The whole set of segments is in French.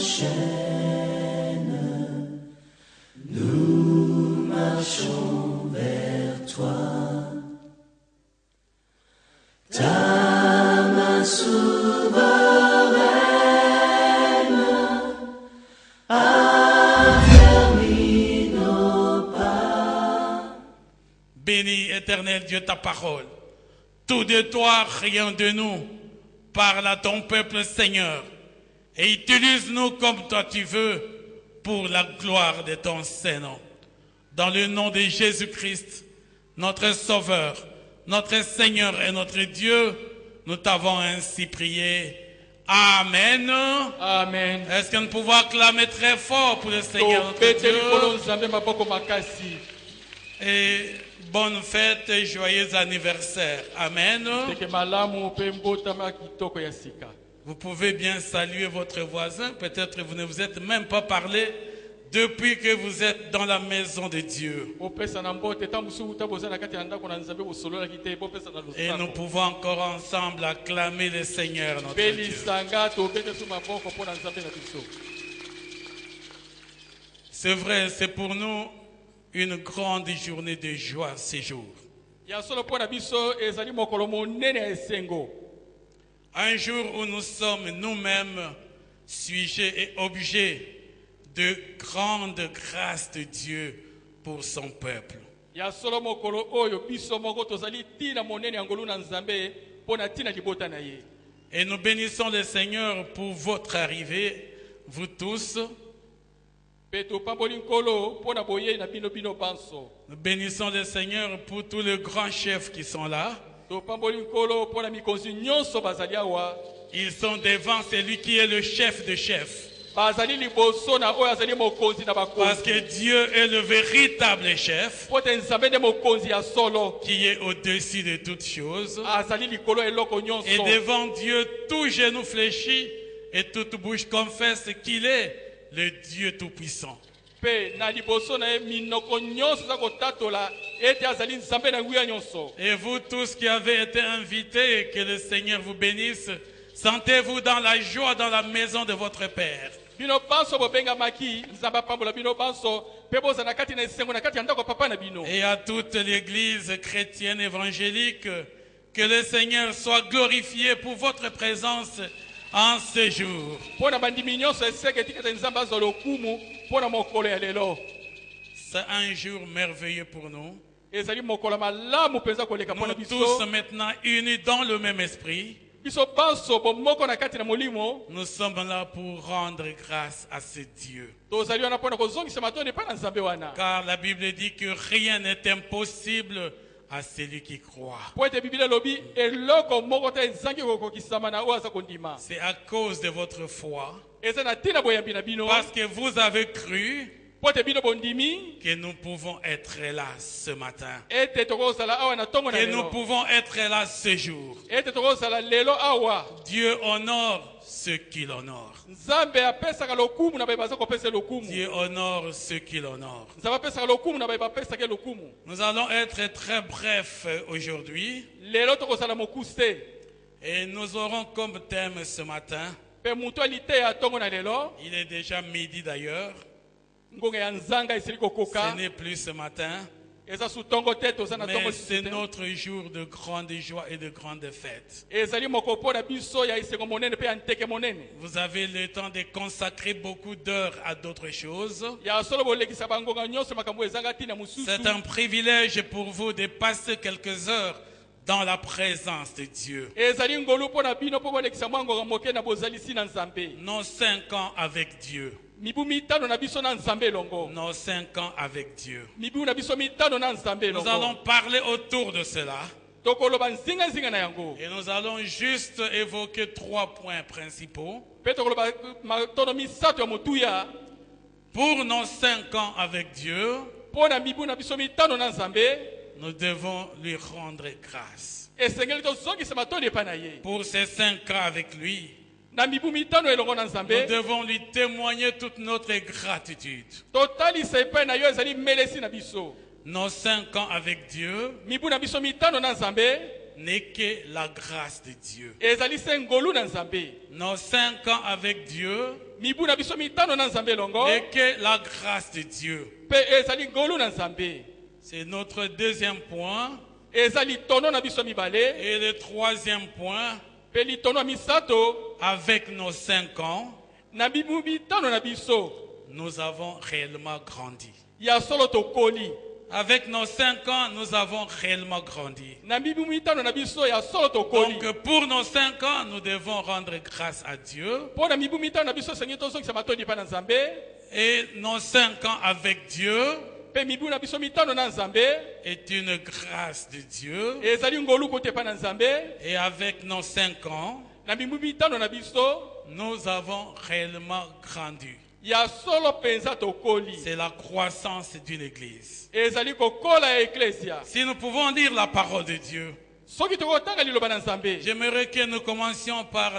chaîne, nous marchons vers toi. Ta main souveraine affermit nos pas. Bénis, éternel Dieu, ta parole. Tout de toi, rien de nous. Parle à ton peuple, Seigneur, et utilise-nous comme toi tu veux pour la gloire de ton Saint-Nom. Dans le nom de Jésus-Christ, notre Sauveur, notre Seigneur et notre Dieu, nous t'avons ainsi prié. Amen. Amen. Est-ce que nous pouvons acclamer très fort pour le Seigneur notre Dieu? Et bonne fête et joyeux anniversaire. Amen. Vous pouvez bien saluer votre voisin. Peut-être vous ne vous êtes même pas parlé depuis que vous êtes dans la maison de Dieu. Et nous pouvons encore ensemble acclamer le Seigneur notre Dieu. C'est vrai, c'est pour nous une grande journée de joie ce jour. Un jour où nous sommes nous-mêmes sujets et objets de grande grâce de Dieu pour son peuple. Et nous bénissons le Seigneur pour votre arrivée, vous tous. Nous bénissons le Seigneur pour tous les grands chefs qui sont là. Ils sont devant celui qui est le chef de chefs. Parce que Dieu est le véritable chef qui est au-dessus de toutes choses. Et devant Dieu, tout genou fléchit et toute bouche confesse qu'il est le Dieu Tout-Puissant. Et vous tous qui avez été invités, que le Seigneur vous bénisse, sentez-vous dans la joie dans la maison de votre Père. Et à toute l'église chrétienne évangélique, que le Seigneur soit glorifié pour votre présence en ce jour. C'est un jour merveilleux pour nous. Nous tous maintenant unis dans le même esprit. Nous sommes là pour rendre grâce à ce Dieu. Car la Bible dit que rien n'est impossible à celui qui croit. C'est à cause de votre foi, parce que vous avez cru, que nous pouvons être là ce matin. Que nous pouvons être là ce jour. Dieu honore ceux qui l'honorent. Dieu honore ceux qui l'honorent. Nous allons être très brefs aujourd'hui. Et nous aurons comme thème ce matin. Il est déjà midi d'ailleurs. Ce n'est plus ce matin, mais c'est notre jour de grande joie et de grande fête. Vous avez le temps de consacrer beaucoup d'heures à d'autres choses. C'est un privilège pour vous de passer quelques heures dans la présence de Dieu. Nos 5 ans avec Dieu. Nos 5 ans avec Dieu. Nous allons parler autour de cela. Et nous allons juste évoquer 3 points principaux. Pour nos 5 ans avec Dieu, nous devons lui rendre grâce. Pour ces 5 ans avec lui, nous devons lui témoigner toute notre gratitude. Nos 5 ans avec Dieu, n'est que la grâce de Dieu. ezali se ngolu na nzambe. Nos 5 ans avec Dieu Mibu na biso mitano na nzambe longo. n'est que la grâce de Dieu. Pe ezali ngolu na nzambe. C'est notre deuxième point. Ezali tono na biso mibale. Et le troisième point, Pe litono ya misato. avec nos 5 ans, Na mibu mitano na biso. nous avons réellement grandi. Ya solo tokoli. Avec nos 5 ans, nous avons réellement grandi. Na mibu mitano na biso ya solo tokoli. Donc pour nos 5 ans, nous devons rendre grâce à Dieu. Po na mibu mitano na biso sengi tozongisa matoni pa na nzambe. Et nos 5 ans avec Dieu Pe mibu na biso mitano na nzambe. est une grâce de Dieu. Ezali ngolu kote pa na nzambe. Et avec nos 5 ans, Na mibu mitano na biso. nous avons réellement grandi. Ya solo penza tokoli. C'est la croissance d'une église. Ezali kokola ya eklesia. Si nous pouvons lire la parole de Dieu, Soki tokotanga liloba na nzambe. j'aimerais que nous commencions par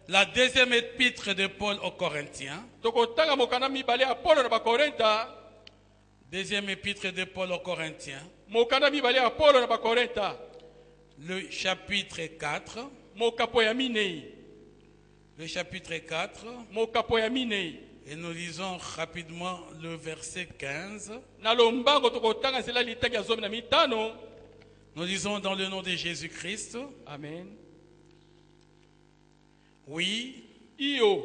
la deuxième épître de Paul aux Corinthiens. Tokotanga mokanda mibale ya Paulo na bakorenta. Deuxième épître de Paul aux Corinthiens, Mokanda mibale ya Paulo na bakorenta. le chapitre 4. Mokapo ya minei. Le chapitre 4. Mokapo ya minei. Et nous lisons rapidement le verset 15. Na lombango tokotanga zela litaki ya zomi na mitano. Nous lisons dans le nom de Jésus-Christ. Amen. Oui, Iyo.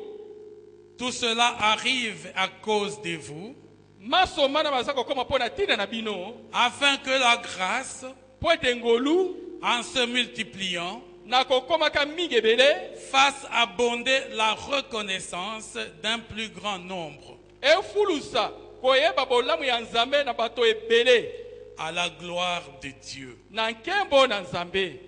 tout cela arrive à cause de vous, Masoma na bazako koma pona tina na bino. afin que la grâce, Po ete ngolu. en se multipliant, Na kokoma ka mingi ebele. fasse abonder la reconnaissance d'un plus grand nombre, Efulusa. Koyeba bolamu ya nzambe na bato ebele. à la gloire de Dieu. Na nkembo na nzambe.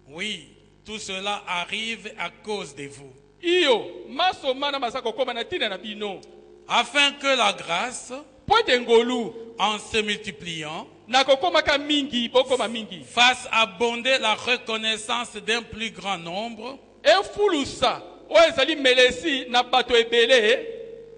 Oui, tout cela arrive à cause de vous, Iyo. Masoma na bazako koma na tina na bino. afin que la grâce, Po ete ngolu. en se multipliant, Na kokoma ka mingi. Bokoma mingi. fasse abonder la reconnaissance d'un plus grand nombre, Efulusa. Oyo ezali melesi na bato ebele.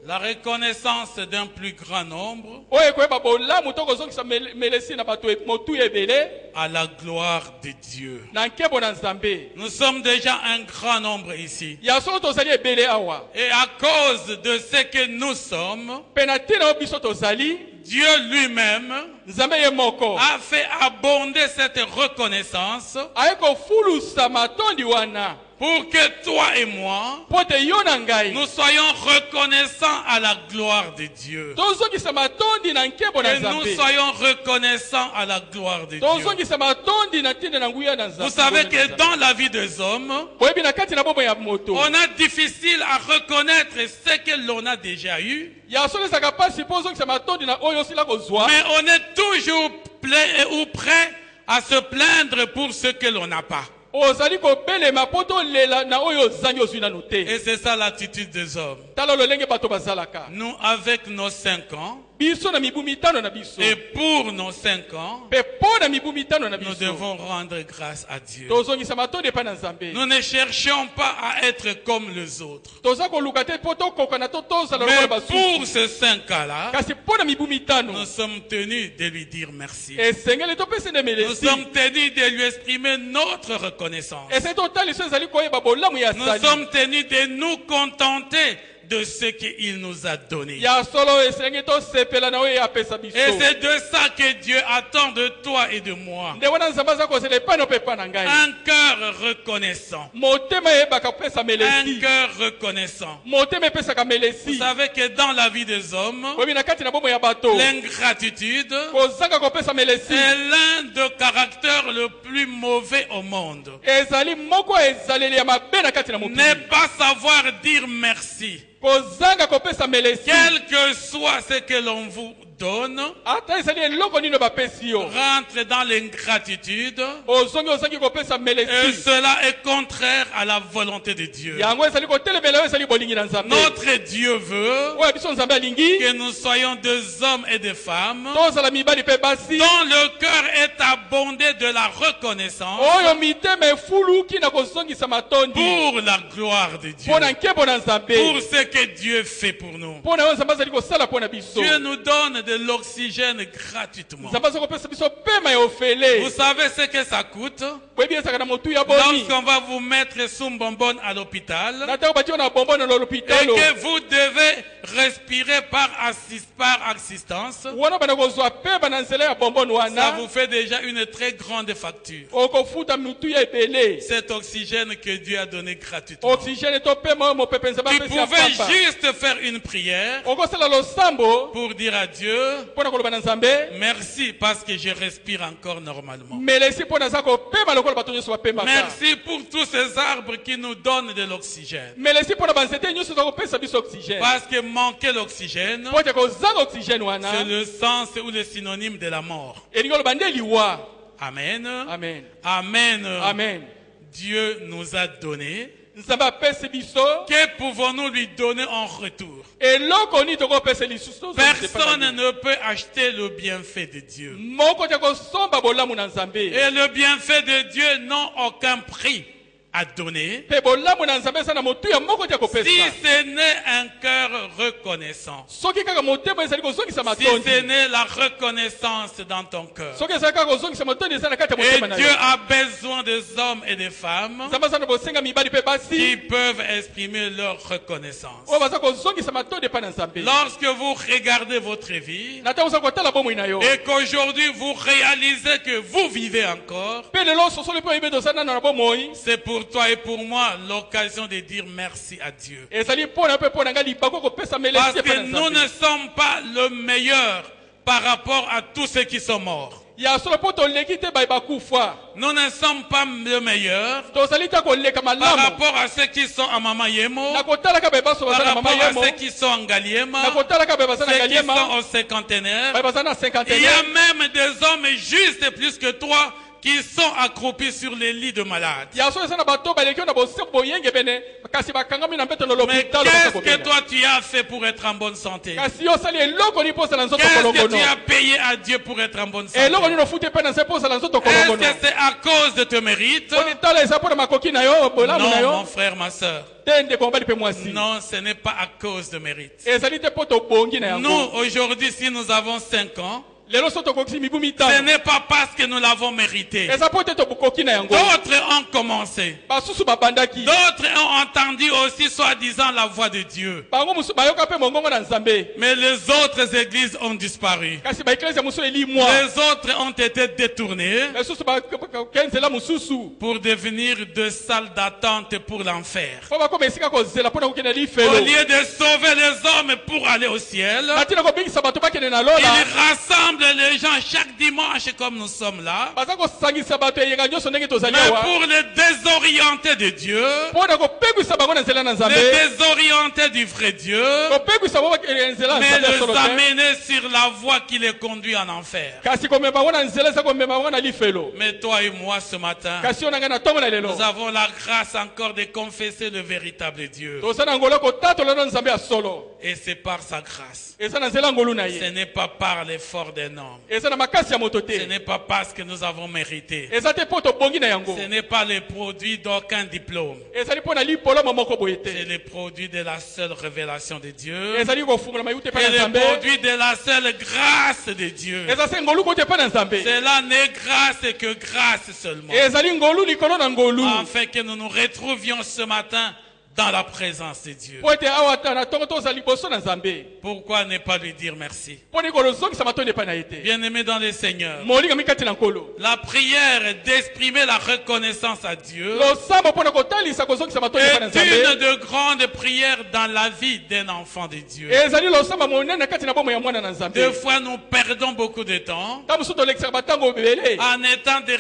la reconnaissance d'un plus grand nombre, Oyo koyeba bolamu tokozongisa melesi na bato motu ebele. à la gloire de Dieu. Na nkembo na nzambe. Nous sommes déjà un grand nombre ici. Ya solo tozali ebele awa. Et à cause de ce que nous sommes, Pe na tina oyo biso tozali. Dieu lui-même Nzambe ye moko. a fait abonder cette reconnaissance Aye kofulusa matondi wana. pour que toi et moi, Po ete yo na ngai. nous soyons reconnaissants à la gloire de Dieu. Tozongisa matondi na nkembo na Que nous nzambe. soyons reconnaissants à la gloire de Dieu. Tozongisa matondi na tina na nguya na nzambe. Vous savez que dans la vie des hommes, Oyebi na kati na bombo ya moto. on a difficile à reconnaître ce que l'on a déjà eu, Ya solo ezaka pasi po ozongisa matondi na oyo osila kozwa. mais on est toujours ou prêt à se plaindre pour ce que l'on n'a pas. Ozali kobelema po tolela na oyo ozangi ozwi nanu te. Et c'est ça l'attitude des hommes. Tala lolenge bato bazalaka. Nous, avec nos 5 ans, Biso na mibu mitano na biso. et pour nos 5 ans, Pe po na mibu mitano na nous biso. devons rendre grâce à Dieu. Tozongisa matondi epai na nzambe. Nous ne cherchons pas à être comme les autres. Toza koluka te po tokoka na to tozala Mais lokola pour basusu. ces 5 ans-là, Kasi po na mibu mitano. nous sommes tenus de lui dire merci. Esengeli topesa na Nous melesi. sommes tenus de lui exprimer notre reconnaissance. Ese totaliso ezali koyeba bolamu ya Nous sali. sommes tenus de nous contenter de ce qu'il nous a donné. Ya solo esengi tosepela na oyo apesa biso. Et c'est de ça que Dieu attend de toi et de moi. Nde wana nzambe aza kozela epai na opepa na ngai. Un cœur reconnaissant. Motema eyebaka kopesa Un melesi. cœur reconnaissant. Motema epesaka Vous melesi. savez que dans la vie des hommes, Oyebi na kati na bombo ya bato. l'ingratitude Kozanga kopesa melesi. est l'un des caractères le plus mauvais au monde. Ezali moko ezaleli ya mabe na kati na Ne mokili. pas savoir dire merci. Kozanga kopesa melesi. Quel que soit ce que l'on vous donne, Ata ezali eloko nini bapesi yo. rentre dans l'ingratitude. Ozangi kopesa Et melesi. cela est contraire à la volonté de Dieu. Yango ezali kotelemela oyo ezali bolingi na nzambe. Notre Dieu veut Oyo biso nzambe alingi. que nous soyons des hommes et des femmes Tozala mibali pe basi. dont le cœur est abondé de la reconnaissance Oyo mitema efuluki na kozongisa matondi. pour la gloire de Dieu, Pona nkembo na nzambe. pour ce que Dieu fait pour nous. Pona oyo nzambe azali kosala pona biso. Dieu nous donne de l'oxygène gratuitement. nzambe aza kopesa biso pema ya ofele. Vous savez ce que ça coûte? Boyebi ezaka na motu ya boni. Lorsqu'on va vous mettre sous bonbonne à l'hôpital Na ntango batie na bombo na et l'hôpital. que vous devez respirer par assistance, Wana bana kozwa pema na nzela ya bombo ça wana. vous fait déjà une très grande facture. Okofuta mutu ya ebele. Cet oxygène que Dieu a donné gratuitement. Oxygène to pema oyo mopepe nzambe Tu apesi ya pouvais pamba. juste faire une prière Okosala losambo pour dire à Dieu, mpona koloba na nzambe. merci parce que je respire encore normalement. Melesi mpona aza kopema lokola bato nyonso bapemaka. Merci pour tous ces arbres qui nous donnent de l'oxygène. Melesi mpona banzete nyonso za kopesa biso oxygène. Parce que manquer l'oxygène, Po te kozanga oxygène c'est wana. le sens ou le synonyme de la mort. Elingi oloba nde liwa. Amen. Amen. Amen. Amen. Dieu nous a donné. Nzambe apesi biso. Que pouvons-nous lui donner en retour? Eloko nini tokopesa lisusu tozongisa epai na Personne ye. ne peut acheter le bienfait de Dieu. Moko te kosomba bolamu na nzambe. Et le bienfait de Dieu n'a aucun prix à donner Pe bolamu na nzambe eza na motu ya moko te kopesa. si ce n'est un cœur reconnaissant. Soki kaka motema ezali kozongisa Si ce matondi. n'est la reconnaissance dans ton cœur. Soki ezali kaka kozongisa matondi eza na kati ya Et motema na Dieu yo. a besoin des hommes et des femmes Nzambe aza na bosenga mibali pe qui basi. peuvent exprimer leur reconnaissance. Oyo baza kozongisa matondi epai na nzambe. Lorsque vous regardez votre vie Na ntango oza kotala bomoi na yo. et qu'aujourd'hui vous réalisez que vous vivez encore, Pe lelo sosoli mpe oyebi toza nano na bomoi. c'est pour toi et pour moi l'occasion de dire merci à Dieu. Ezali mpona mpe mpona ngai libako kopesa melesi Parce epai que na nous ne nzambe. sommes pas le meilleur par rapport à tous ceux qui sont morts. Ya solo mpo toleki te baye bakufa. Nous ne sommes pas le meilleur Tozali te koleka par malamu. rapport à ceux qui sont à Mama Yemo, Na kotalaka baye baso par baza na mama rapport à yemo. ceux qui sont en Galiema, Na kotalaka baye baza na ceux qui Galiema. sont au cinquantenaire. Baye baza na Il y cinquantenaire. a même des hommes justes plus que toi qui sont accroupis sur les lits de malades. Ya solo eza na bato baleki oyo na bosembo boyenge bene. Kasi bakangami na mbeto na Mais l'hôpital. qu'est-ce baza que kobela. toi tu as fait pour être en bonne santé? Kasi yo osali eloko nini mpo osala nzoto Qu'est-ce que kolongono. tu as payé à Dieu pour être en bonne santé? Eloko nini ofuti epai na nzambe mpo osala nzoto Est-ce kolongono. que c'est à cause de tes mérites? Poni tala eza mpona makoki na yo bolamu na Non, yo. mon frère, ma soeur. Te ndeko mobali mpe mwasi. Non, ce n'est pas à cause de mérite. Ezali te mpo tobongi na Nous, yango. aujourd'hui, si nous avons 5 ans, Lelo so tokokisi mibu ce mitano. n'est pas parce que nous l'avons mérité. Eza mpo te tokoki na yango. D'autres ont commencé. Basusu babandaki. D'autres ont entendu aussi, soi-disant, la voix de Dieu. Bango musu bayoka mpe mongongo na nzambe. Mais les autres églises ont disparu. Kasi baeklezia mosusu eli mwa. Les autres ont été détournés Basusu bakenzela mosusu. pour devenir de salles d'attente pour l'enfer. Po bakoma esika kozela mpona kokende Au lifelo. lieu de sauver les hommes pour aller au ciel, Natina kobingisa bato bakende na ils lola. rassemblent les gens chaque dimanche comme nous sommes là. Baza kosangisa bato eyenga nyonso ndenge tozali Mais awa. pour les désorienter de Dieu, Mpona kopengwisa bango na nzela na les nzambe. désorienter du vrai Dieu, Kopengwisa bango bakende nzela na mais nzambe ya les solo te. amener sur la voie qui les conduit en enfer. Kasi komema bango na nzela eza komema bango na lifelo. Mais toi et moi ce matin, Kasi yo na ngai na ntongo na lelo. nous avons la grâce encore de confesser le véritable Dieu. Toza na ngolo kotatola na nzambe ya solo. Et c'est par sa grâce. Eza na nzela ngolu na Ce ye. n'est pas par l'effort d'un homme. Eza na makasi ya moto Ce te. n'est pas parce que nous avons mérité. Eza te mpo tobongi na yango. Ce n'est pas le produit d'aucun diplôme. Ezali mpo na lipoloma moko boye C'est te. le produit de la seule révélation de Dieu. Ezali kofungola mayute mpe C'est na le nzambe. produit de la seule grâce de Dieu. Eza se ngolu kote mpe na nzambe. Cela n'est grâce que grâce seulement. Ezali ngolu likolo na ngolu. Afin que nous nous retrouvions ce matin dans la présence de Dieu. Po ete awa ta na ntongo toza liboso na nzambe. Pourquoi ne pas lui dire merci? Mpo nini kolozongisa matondi epai na ye te. Bien-aimé dans le Seigneur, Molinga mikati na nkolo. la prière est d'exprimer la reconnaissance à Dieu Losambo mpo na kotalisa kozongisa matondi epai na est une nzambe. de grandes prières dans la vie d'un enfant de Dieu. Ezali losamba monene kati na bomo ya mwana na nzambe. Des fois, nous perdons beaucoup de temps Ta mosusu tolekisaka batango ebele. en étant des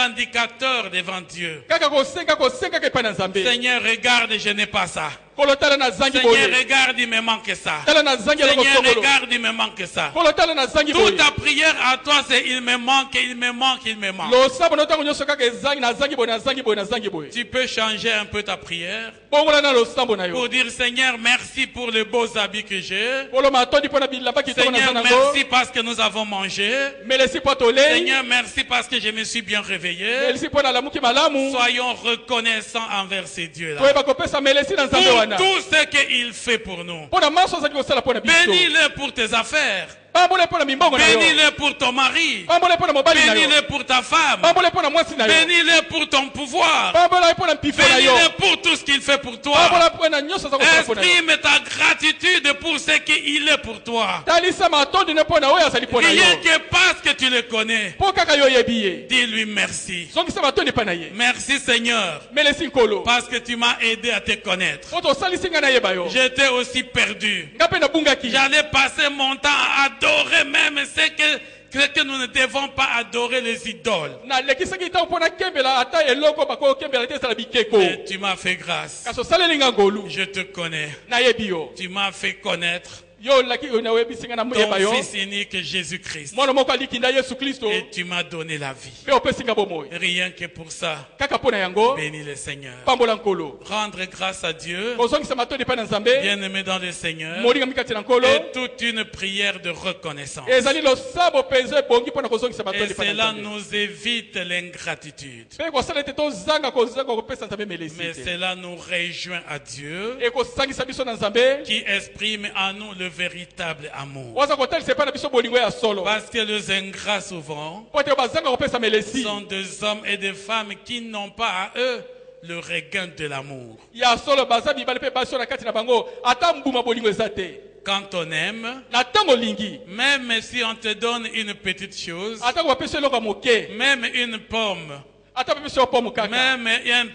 revendicateurs devant Dieu. Kaka kosenga epai na nzambe. Seigneur, regarde, je n'ai pas ça. Kolo tala na zangi Seigneur, boye. regarde, il me manque ça. Tala na zangi eloko Seigneur, songolo. regarde, il me manque ça. Kolo tala na zangi boye. Toute ta prière à toi, c'est il me manque, il me manque, il me manque. Losambo no tango nyonso kaka ezangi na zangi boye na zangi boye na zangi boye. Tu peux changer un peu ta prière Bongola na losambo na yo. pour dire Seigneur, merci pour les beaux habits que j'ai. Kolo matondi mpo na bilamba kitoko na Seigneur, zango. merci parce que nous avons mangé. Melesi mpo tolei. Seigneur, merci parce que je me suis bien réveillé. Melesi mpo na lamuki malamu. Soyons reconnaissants envers ces dieux-là. Toyeba kopesa melesi na nzambe Pour wana. tout ce qu'il fait pour nous. Mpo na maso azali kosala mpo na biso. Bénis-le pour tes affaires. Pambola mpo na mimbongo na yo. Bénis-le pour ton mari. Pambola mpo na mobali na yo. Bénis-le pour ta femme. Pambola mpo na mwasi na yo. Bénis-le pour ton pouvoir. Pambola mpo na mpifo na yo. Bénis-le pour tout ce qu'il fait pour toi. Pambola mpo na nyonso za kosala mpo na yo. Exprime ta gratitude pour ce qu'il est pour toi. Talisa matondi ne mpo na oyo azali mpo na yo. Rien que parce que tu le connais. Mpo kaka yo yebi ye. Dis-lui merci. Zongisa matondi mpa na ye. Merci Seigneur. Melesi nkolo. Parce que tu m'as aidé à te connaître. Po tosalisi nga na yeba yo. J'étais aussi perdu. Nga mpe nabungaki. J'allais passer mon temps à adorer même ce que nous ne devons pas adorer les idoles. nalekisaki ntango mpo nakembela ata eloko bakokembela te ezala bikeko. Mais tu m'as fait grâce. kasi osaleli nga ngolu. Je te connais. nayebi yo. Tu m'as fait connaître yo nawebisi nga namoyeba yo. ton fils unique Jésus-Christ. mwana moko alikinda yesu kristo. Et tu m'as donné la vie. mpe opesi nga bomoi. Rien que pour ça, kaka mpo na yango. bénis le Seigneur. pambola nkolo. Rendre grâce à Dieu, kozongisa matondi mpa na nzambe. bien-aimé dans le Seigneur, molinga mikati na nkolo. et toute une prière de reconnaissance. ezali losabo mpenza ebongi mpo na kozongisa Et matondi mpa na cela nzambe. nous évite l'ingratitude. mpe kosala ete tozanga kopesa nzambe melesi Mais te. cela nous réjouit à Dieu ekosangisa biso na nzambe. qui exprime en nous le véritable amour. waza kotalisa epai na biso bolingo ya solo. Parce que les ingrats souvent po ete bazanga kopesa melesi. sont des hommes et des femmes qui n'ont pas à eux le regain de l'amour. ya solo baza mibali mpe basi oyo na kati na bango ata mbuma bolingo eza te. Quand on aime, na ntango olingi même si on te donne une petite chose, atako bapesi eloko ya moke même une pomme, ata bapesi yo pomo kaka même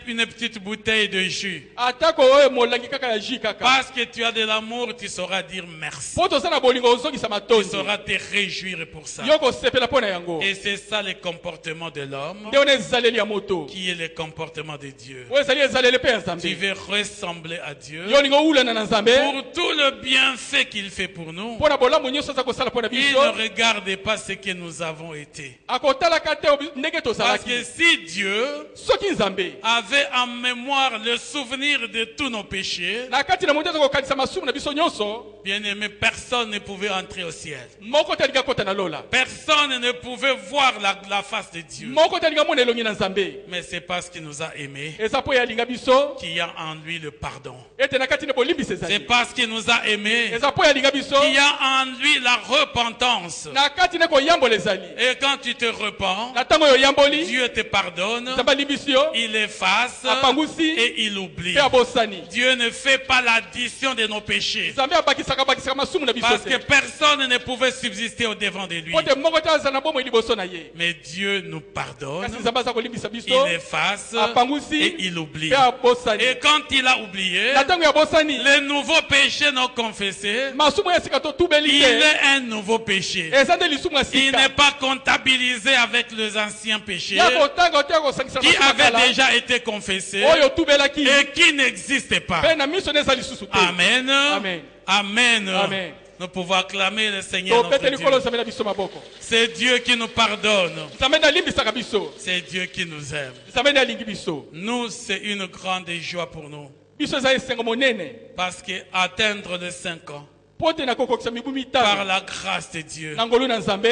une petite bouteille de jus, atako oyo molangi kaka ya jus kaka parce que tu as de l'amour, tu sauras dire merci. po toza na bolingo ozongisa Tu matondi sauras te réjouir pour ça. yo kosepela mpo na yango. Et c'est ça le comportement de l'homme nde wana ezaleli ya moto qui est le comportement de Dieu. oyo ezali ezaleli mpe ya Tu nzambe. veux ressembler à Dieu yo olingi owulana na nzambe pour tout le bienfait qu'il fait pour nous. mpo na bolamu nyonso aza kosala mpo na Il biso. ne regarde pas ce que nous avons été. akotalaka te ndenge Parce tozalaki. que si Dieu soki nzambe avait en mémoire le souvenir de tous nos péchés, na kati na moto aza kokanisa masumu na biso nyonso, bien-aimé, personne ne pouvait entrer au ciel. moko te alingi akota na lola. Personne ne pouvait voir la face de Dieu. moko te alingi amona elongi na nzambe. Mais c'est parce qu'il nous a aimés eza mpo ye alinga biso qu'il y a en lui le pardon. ete na kati na bolimbisi C'est ezali. parce qu'il nous a aimés eza mpo ye alinga biso qu'il y a en lui la repentance. na kati na koyambola ezali. Et quand tu te repens, na ntango oyo oyamboli Dieu te pardonne, nzambe alimbisi yo il efface apangusi et il oublie. mpe abosani. Dieu ne fait pas l'addition de nos péchés. nzambe abakisaka masumu na biso Parce que te personne ne pouvait subsister au devant de lui. po te moko te aza na bomoi liboso na ye. Mais Dieu nous pardonne, kasi nzambe aza kolimbisa biso il efface apangusi et il oublie. mpe abosani. Et quand il a oublié, na ntango ya bosani les nouveaux péchés non confessés, masumu ya sika totubeli il te est un nouveau péché. eza nde lisumu ya Il n'est sika pas comptabilisé avec les anciens péchés ya kotanga te ya kosangisa qui masumu ya avaient kala déjà été confessés oyo otubelaki et qui n'existaient pas. mpe na miso na eza lisusu te. Amen. Amen. Amen. Amen. Nous pouvons acclamer le Seigneur notre topeteli kolo Dieu. nzambe na biso maboko. C'est Dieu qui nous pardonne. nzambe nde alimbisaka biso. C'est Dieu qui nous aime. nzambe nde alingi biso. Nous, c'est une grande joie pour nous. biso eza esengo monene Parce que atteindre les 5 ans, po te na kokokisa mibu par mitano la grâce de Dieu, na ngolu na nzambe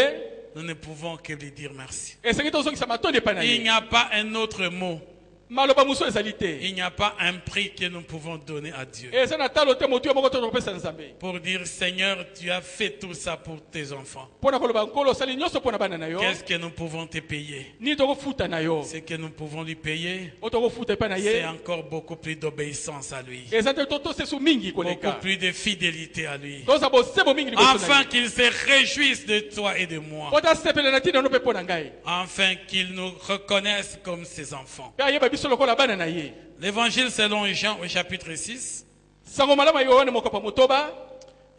nous ne pouvons que lui dire merci. esengi tozongisa matondi epai na Il n'y ye. a pas un autre mot. maloba mosusu ezali te. Il n'y a pas un prix que nous pouvons donner à Dieu. eza na talo te motu yo moko to tokopesa nzambe. Pour dire, Seigneur, tu as fait tout ça pour tes enfants. mpo na koloba nkolo osali nyonso mpo na bana na yo. Qu'est-ce que nous pouvons te payer? nini tokofuta na yo. Ce que nous pouvons lui payer, o tokofuta epai na c'est ye. encore beaucoup plus d'obéissance à lui. eza te tosesu mingi Beaucoup koleka. plus de fidélité à lui. toza bosembo mingi liboso na Afin ye. qu'il se réjouisse de toi et de moi. po tasepela na ntina no mpe mpo na ngai. Afin qu'il nous reconnaisse comme ses enfants. mpe ayeba biso lokola bana na ye. L'évangile selon Jean au chapitre 6 sango malama yohane mokopa motoba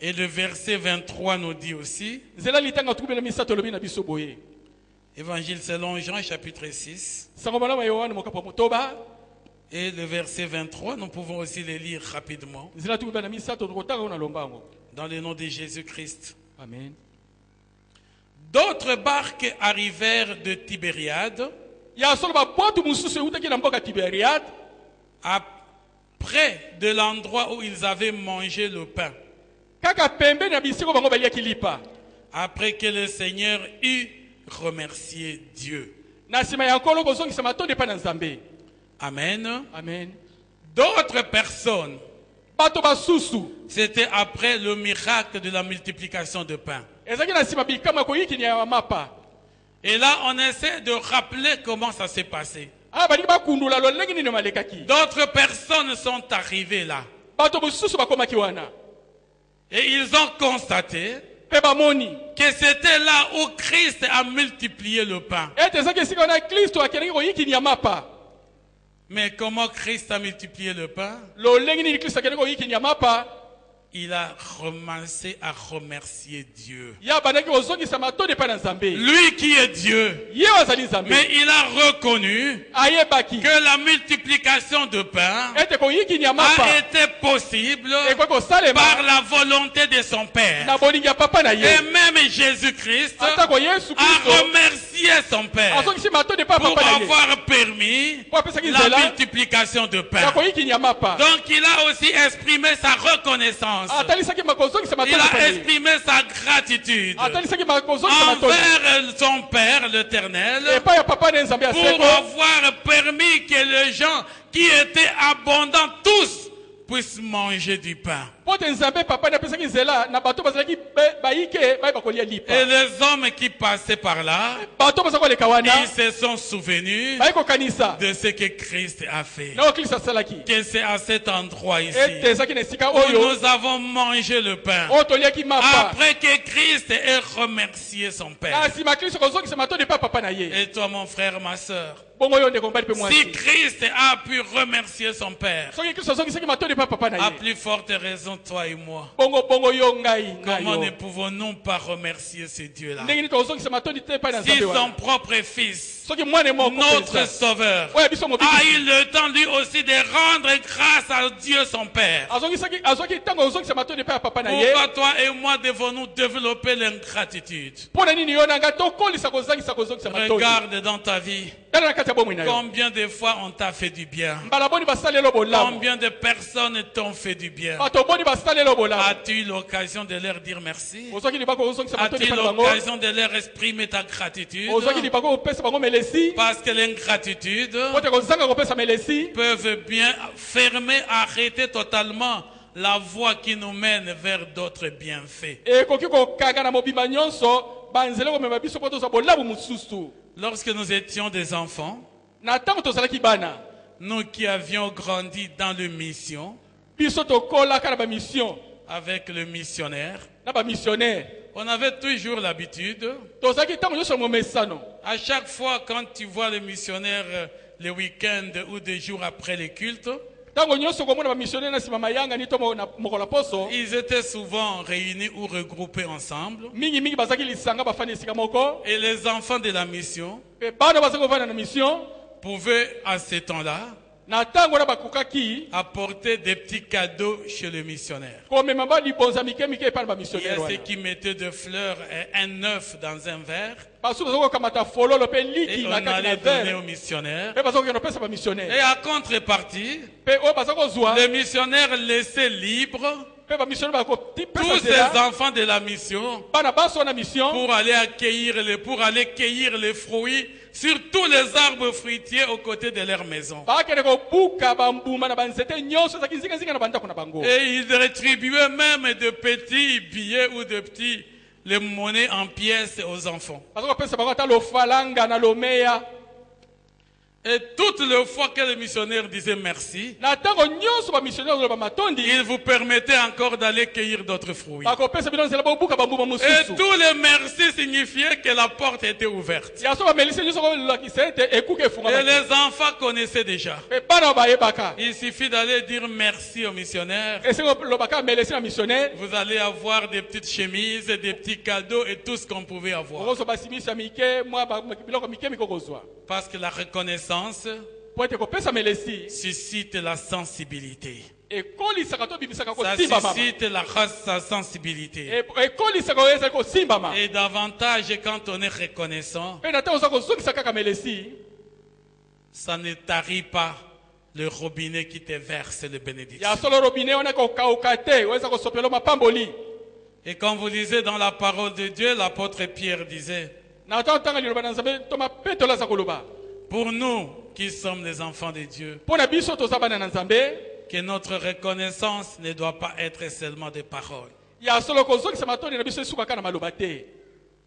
et le verset 23 nous dit aussi, nzela litanga tukubela misato lobi na biso boye. Évangile selon Jean chapitre 6 sango malama yohane mokopa motoba et le verset 23, nous pouvons aussi le lire rapidement nzela tukubela na misato tokotanga ngo na lombango. dans le nom de Jésus-Christ. Amen. D'autres barques arrivèrent de Tibériade ya solo babwatu mosusu eutaki na mboka tiberiade près de l'endroit où ils avaient mangé le pain, kaka pembeni ya bisiko bango baliaki lipa. après que le Seigneur eut remercié Dieu. na nsima ya nkolo kozongisa matondi epai na nzambe. Amen. Amen. D'autres personnes, bato basusu c'était après le miracle de la multiplication de pain. ezaki na nsima bikamwa koyikini ya mapa. Et là, on essaie de rappeler comment ça s'est passé. Balingi bakundula lolenge nini malekaki. D'autres personnes sont arrivées là. Bato mosusu bakomaki wana. Et ils ont constaté Pe bamoni. que c'était là où Christ a multiplié le pain. Ete ezaki esika wana Kristo akeleki koyikini ya mapa. Mais comment Christ a multiplié le pain? Lolenge nini Kristo akeleki koyikini ya mapa. Il a commencé à remercier Dieu. Ya bandaki ozongisa matone pa na Nzambe. Lui qui est Dieu. Ye azali Nzambe. Mais il a reconnu Ayebaki. que la multiplication de pain Ete koyikini ya mapa. a été possible Ekwe kosalema. par la volonté de son Père. Na bolingi ya papa na Et ye. même Jésus-Christ Atako Yesu a Kristo. remercié son Père Azongisi matone pa pour papa na ye. avoir permis Po apesaki la nzela. multiplication de Ya pain. koyikini ya mapa. Donc il a aussi exprimé sa reconnaissance. Atalisaki makozongisa Il matone pa a ye. exprimé sa gratitude Atalisaki makozongisa matone. envers son Père l'Éternel Epai ya papa na Nzambe ya pour seko. avoir permis que les gens qui étaient abondants tous puissent manger du pain. Po te Nzambe papa na apesaki nzela na bato bazalaki bayike baye bakolia lipa. Et les hommes qui passaient par là, Bato bazako leka wana. ils se sont souvenus Baye kokanisa. de ce que Christ a fait. Na Kristo asalaki. Que c'est à cet endroit ici Ete ezaki na esika où oyo. nous avons mangé le pain. Oyo toliaki mapa. Après que Christ ait remercié son Père. Na nsima Kristo kozongisa matone pa papa na ye. Et toi, mon frère, ma soeur, Bongo yo ndeko mbali pe si mwasi. Christ a pu remercier son Père, Soki Kristo azongisaki matone pa papa na à ye. plus forte raison, toi et moi, Bongo yo ngai comment ne yo. pouvons-nous pas remercier ce Dieu-là? Ndenge ni tozongisa matone te pa na Si Nzambe son wana. propre Fils, Soki mwana moko notre Sauveur, oya biso mobiki. a eu le temps lui aussi de rendre grâce à Dieu son Père. Azongi tango ozongisa matone pa papa na ye. Pourquoi toi et moi devons-nous développer l'ingratitude? Pona nini yo nanga tokolisa kozongisa matone. Regarde dans ta vie, Dala na kati ya bomoi na yo. combien de fois on t'a fait du bien? Mbala boni basalelo bolamu. Combien de personnes t'ont fait du bien? Bato boni basalelo bolamu. As-tu eu l'occasion de leur dire merci? Ozongi libako ozongisa matone As-tu eu pa na bango. l'occasion de leur exprimer ta gratitude? Ozongi libako opesa bango melesi. Parce que l'ingratitude Pote kozanga kopesa melesi. peut bien fermer, arrêter totalement la voie qui nous mène vers d'autres bienfaits. Ekoki kokanga na mobimba nyonso banzela komema biso po tozwa bolamu mosusu. Lorsque nous étions des enfants, Na tango tozalaki bana. nous qui avions grandi dans le mission, Biso tokolaka na ba mission. avec le missionnaire, Na ba missionnaire. on avait toujours l'habitude, Tozalaki tango nyonso mo mesano. à chaque fois quand tu vois le missionnaire le week-end ou des jours après les cultes, Tango nyonso komona ba missionnaire na sima mayanga ni to mokola poso. ils étaient souvent réunis ou regroupés ensemble. Mingi bazaki lisanga bafani esika moko. Et les enfants de la mission Pe bana bazaki kovana na mission. pouvaient, à ce temps-là, Na tango na bakukaki. apporter des petits cadeaux chez le missionnaire. Komema ba libonza mike pa na ba Il y missionnaire a wana. ceux qui mettaient des fleurs et un œuf dans un verre Basu bazako kamata fololo pe et liki on na kati na allait donner verre. au missionnaire. Pe bazako kena pesa ba Et missionnaire. à contrepartie, Pe o bazako zwa. le missionnaire laissait libre Pe ba missionnaire bako ti pesa tous ces zela. enfants de la mission Bana baso na mission. pour aller cueillir les fruits sur tous les arbres fruitiers aux côtés de leur maison. Bakene kobuka bambuma na banzete nyonso zaki nzinga na bandako na bango. Et ils rétribuaient même de petits billets ou de petits les monnaies en pièces aux enfants. Bazako pesa bango ata lo falanga na lo meya. Et toutes les fois que le missionnaire disait merci, Na tango nyonso ba missionnaire lo ba matondi. il vous permettait encore d'aller cueillir d'autres fruits. Bako pesa bino zela bobuka bambuma Et mususu. tous les merci signifiaient que la porte était ouverte. Ya so ba melisi nyonso ko la kisete ekuke Et funga. les enfants connaissaient déjà. Pe bana ba yebaka. Il suffit d'aller dire merci au missionnaire. Ese ko lo baka melisi na missionnaire. Vous allez avoir des petites chemises, des petits cadeaux et tout ce qu'on pouvait avoir. Okoso basimisa mike mwa ba biloko mike mikokozwa. Parce que la reconnaissance Po ete kopesa melesi. suscite la sensibilité. Ekolisaka to bimisaka ko Ça simba mama. suscite sa sensibilité. Ekolisaka eza ko simba mama. Et davantage quand on est reconnaissant, Pe na tango za kozongisa kaka melesi. ça ne tarit pas le robinet qui te verse le Ya bénédiction. solo robinet wana ko kauka te. Weza ko sopelo mapamboli. Et quand vous lisez dans la parole de Dieu, l'apôtre Pierre disait, Na tango tanga liloba na Nzambe to mapetola za koloba. pour nous qui sommes les enfants de Dieu, Pona biso toza bana na Nzambe. que notre reconnaissance ne doit pas être seulement des paroles. ya solo kozongisa matondi na biso esuka kaka na maloba te.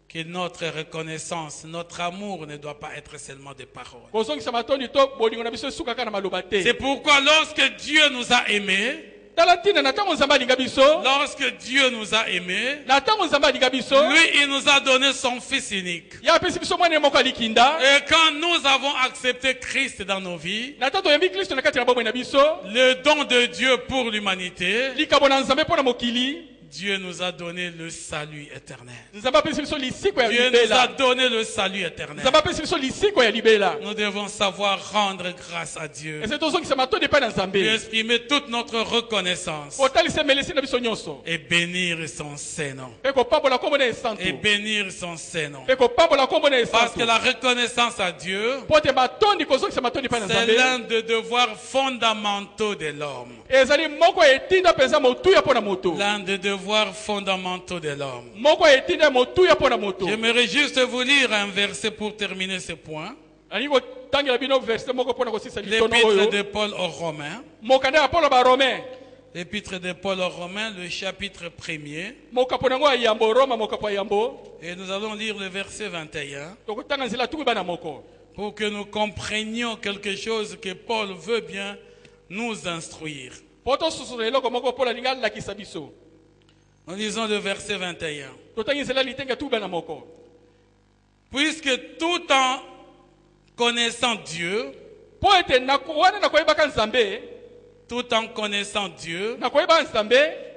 Que notre reconnaissance, notre amour ne doit pas être seulement des paroles. Kozongisa matondi to bolingo na biso esuka kaka na maloba te. C'est pourquoi lorsque Dieu nous a aimés, Tala ntina na ntango Nzambe alinga biso, lorsque Dieu nous a aimés, na ntango Nzambe alinga biso, lui, il nous a donné son Fils unique. ya apesi biso mwana ye moko alikinda. Et quand nous avons accepté Christ dans nos vies, Na ntango toyambi Kristo na kati na bomoi na biso, le don de Dieu pour l'humanité, likabo na Nzambe mpo na mokili, Dieu nous a donné le salut éternel. Nzambe apesi biso lisiko ya Dieu nous a libela. donné le salut éternel. Nzambe apesi biso lisiko ya libela. Nous devons savoir rendre grâce à Dieu Ese tozongisa matondi epai na et Nzambe. exprimer toute notre reconnaissance Kotalisa emelesi na biso nyonso. et bénir son Saint-Nom. Mpe kopambola kombo na esantu. Et bénir son Saint-Nom. Mpe kopambola kombo na Parce esantu. que la reconnaissance à Dieu, Po te matondi kozongisa matondi epai na c'est Nzambe. l'un des devoirs fondamentaux de l'homme. Ezali moko etinda mpenza motuya mpo na moto. L'un des devoirs fondamentaux de l'homme. Moko etinda motuya mpo na moto. J'aimerais juste vous lire un verset pour terminer ce point. Alingi kotangela bino verset moko mpo na kosisa litono L'épître oyo. de Paul aux Romains. Mokanda ya Paulo baromain. L'épître de Paul aux Romains, le chapitre 1er. Mokapo nango ya yambo Roma mokapo ya yambo. Et nous allons lire le verset 21 Tokotanga nzela tuku bana moko. pour que nous comprenions quelque chose que Paul veut bien nous instruire. Po tosusu eloko moko Paulo alingi alakisa biso. Nous lisons le verset 21. Totangi nzela litenga tuku bana moko. Puisque tout en connaissant Dieu, Po ete wana nakoyebaka Nzambe, tout en connaissant Dieu, nakoyeba Nzambe,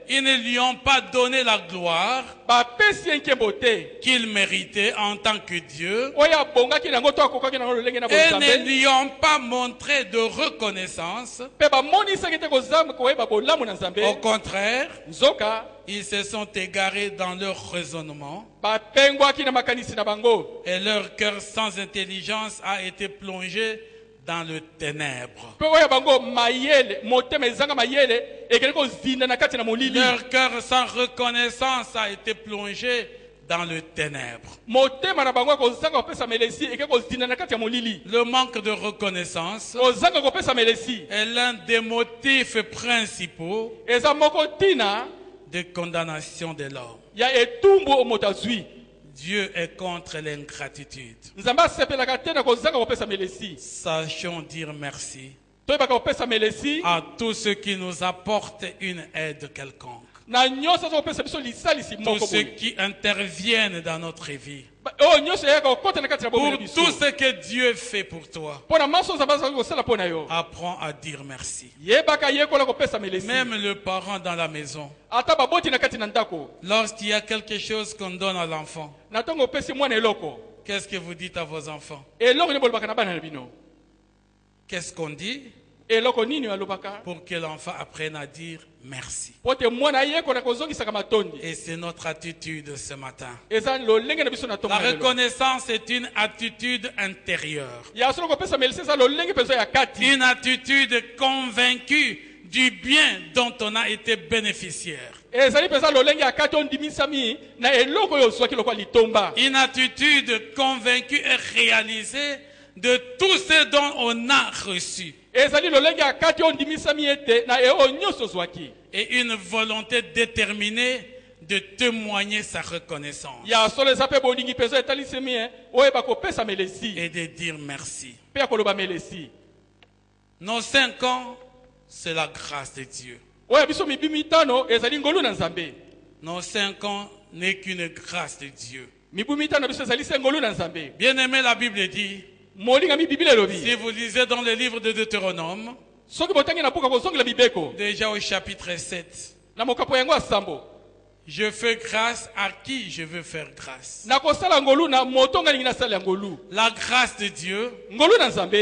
ils ne lui ont pas donné la gloire bapesi ye nkembo te. qu'il méritait en tant que Dieu Oyo abongaki nango to akokaki nango lolenge na et ne Nzambe. lui ont pas montré de reconnaissance. Pe bamonisaki te kozama koyeba bolamu na Au Nzambe. contraire, Nzoka ils se sont égarés dans leur raisonnement bapengwaki na makanisi na bango. et leur cœur sans intelligence a été plongé dans le ténèbre. Pe oyo bango mayele, motema ezanga mayele, ekeli kozinda na kati na molili. Leur cœur sans reconnaissance a été plongé dans le ténèbre. Motema na bango kozanga kopesa melesi, ekeli kozinda na kati ya molili. Le manque de reconnaissance Kozanga kopesa melesi. est l'un des motifs principaux Eza moko tina de condamnation de l'homme. ya etumbu o moto azwi. Dieu est contre l'ingratitude. Nzambe asepelaka te na kozanga kopesa melesi. Sachons dire merci Toyebaka kopesa melesi à tous ceux qui nous apportent une aide quelconque. na nyonso aza kopesa biso lisalisi Tous moko ceux boye. qui interviennent dans notre vie. Oyo nyonso eyaka kokota na kati na bomoi Pour na biso. tout ce que Dieu fait pour toi, Mpo na maso Nzambe azali kosala mpo na yo. apprends à dire merci. Yebaka yekola kopesa melesi. Même le parent dans la maison, Ata baboti na kati na ndako. lorsqu'il y a quelque chose qu'on donne à l'enfant, Na ntongo opesi mwana eloko. qu'est-ce que vous dites à vos enfants? Eloko nini bolobaka na bana na bino? Qu'est-ce qu'on dit Eloko nini alobaka? pour que l'enfant apprenne à dire merci? Po te mwana yekola kozongisaka matondi. Et c'est notre attitude ce matin. Eza lolenge na biso na ntongo La na lelo. reconnaissance est une attitude intérieure, Ya solo kopesa melesi eza lolenge mpenza ya kati. une attitude convaincue du bien dont on a été bénéficiaire, Ezali mpenza lolenge ya kati ondimisami na eloko oyo ozwaki lokwa litomba. une attitude convaincue et réalisée de tout ce dont on a reçu, Ezali lolenge ya kati ondimisami ete na eo nyonso ozwaki. et une volonté déterminée de témoigner sa reconnaissance Ya solo eza mpe bolingi mpenza etalisemi oyeba kopesa melesi et de dire merci. mpe ya koloba melesi. Nos 5 ans, c'est la grâce de Dieu. Oyo biso mibi mitano ezali ngolu na Nzambe. Nos 5 ans n'est qu'une grâce de Dieu. Mibu mitano biso ezali se ngolu na Nzambe. Bien aimé, la Bible dit, Molinga mi Biblia elobi. si vous lisez dans le livre de Deutéronome, Soki botangi na buka kozongela mibeko déjà au chapitre 7, na mokapo yango ya sambo. je fais grâce à qui je veux faire grâce. Na kosala ngolu na moto nga ningi nasala ngolu. La grâce de Dieu Ngolu na Nzambe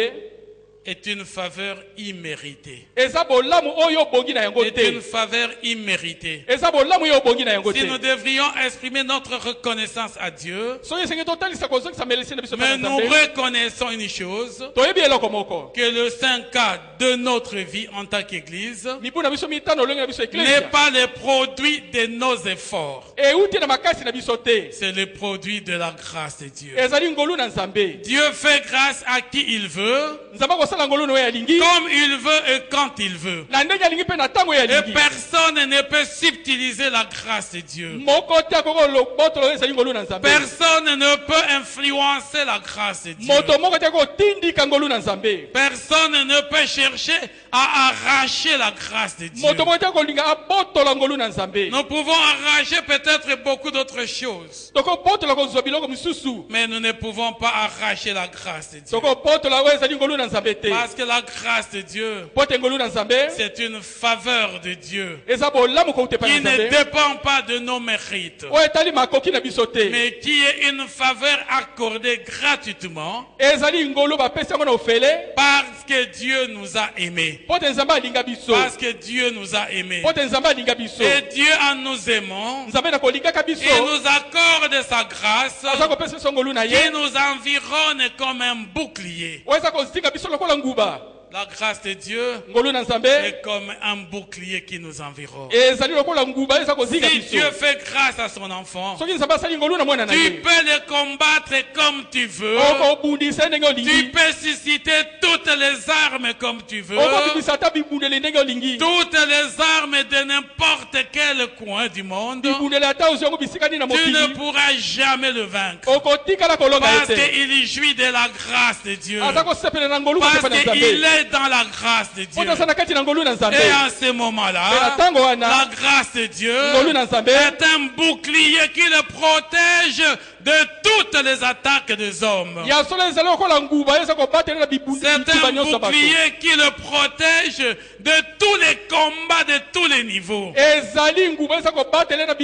est une faveur imméritée. eza bolamu oyo bongi na yango Est une te. faveur imméritée. Eza bolamu oyo bongi na yango Si nous te. devrions exprimer notre reconnaissance à Dieu, Soki esengi totalisa kozongisa melesi na biso mais na nous Nzambe. reconnaissons une chose, Toyebi eloko moko. que le 5 de notre vie en tant qu'Église Mibu na biso mitano olenge na biso n'est eklesia. pas le produit de nos efforts, Euti na makasi na biso te. c'est le produit de la grâce de Dieu. Ezali ngolu na Nzambe. Dieu fait grâce à qui il veut, Nzambe akosala akosala ngolu na oyo alingi comme il veut et quand il veut. na ndenge alingi mpe na ntango oyo Et alingi personne ne peut subtiliser la grâce de Dieu. moko te akoki lobotolo oyo ezali ngolu na nzambe Personne ne peut influencer la grâce de Dieu. moto moko te akotindika ngolu na nzambe Personne ne peut chercher à arracher la grâce de Dieu. moto moko te akolinga abotola ngolu na nzambe Nous pouvons arracher peut-être beaucoup d'autres choses, tokobotola kozwa biloko misusu mais nous ne pouvons pas arracher la grâce de Dieu. tokobotola oyo ezali ngolu na nzambe te Parce que la grâce de Dieu, po te ngolu na nzambe c'est une faveur de Dieu eza bolamu kouta epai qui na ne nzambe dépend pas de nos mérites, oyo etali makoki na biso te mais qui est une faveur accordée gratuitement ezali ngolu bapesi yango na ofele parce que Dieu nous a aimés. po te nzambe alinga biso Parce que Dieu nous a aimés. po te nzambe alinga biso Et Dieu, en nous aimant, nzambe na kolingaka biso il nous accorde sa grâce aza kopesa biso ngolu na qui ye nous environne comme un bouclier. oyo eza kozinga biso lokola nguba La grâce de Dieu ngolu na nzambe est comme un bouclier qui nous environne. ezali lokola nguba eza kozinga Si biso Dieu fait grâce à son enfant, soki nzambe asali ngolu na mwana na tu ye peux le combattre comme tu veux. okobundisa ndenge Tu olingi peux susciter toutes les armes comme tu veux. okobimisa ata bibundeli ndenge olingi Toutes les armes de n'importe quel coin du monde. bibundeli ata ozwi yango bisika nini na Tu ne mokili pourras jamais le vaincre. okotikala kolonga ye Parce te qu'il jouit de la grâce de Dieu. aza kosepela na ngolu Parce kotepa na qu'il nzambe est dans la grâce de Dieu. po aza na kati na ngolu na nzambe Et en ce mpe na moment-là, ntango la wana grâce de Dieu ngolu na nzambe est un bouclier qui le protège de toutes les attaques des hommes. ya solo ezali lokola nguba eza kobatela na C'est bitumba un nyonso ya bato bouclier qui le protège de tous les combats de tous les niveaux. ezali nguba eza kobatela na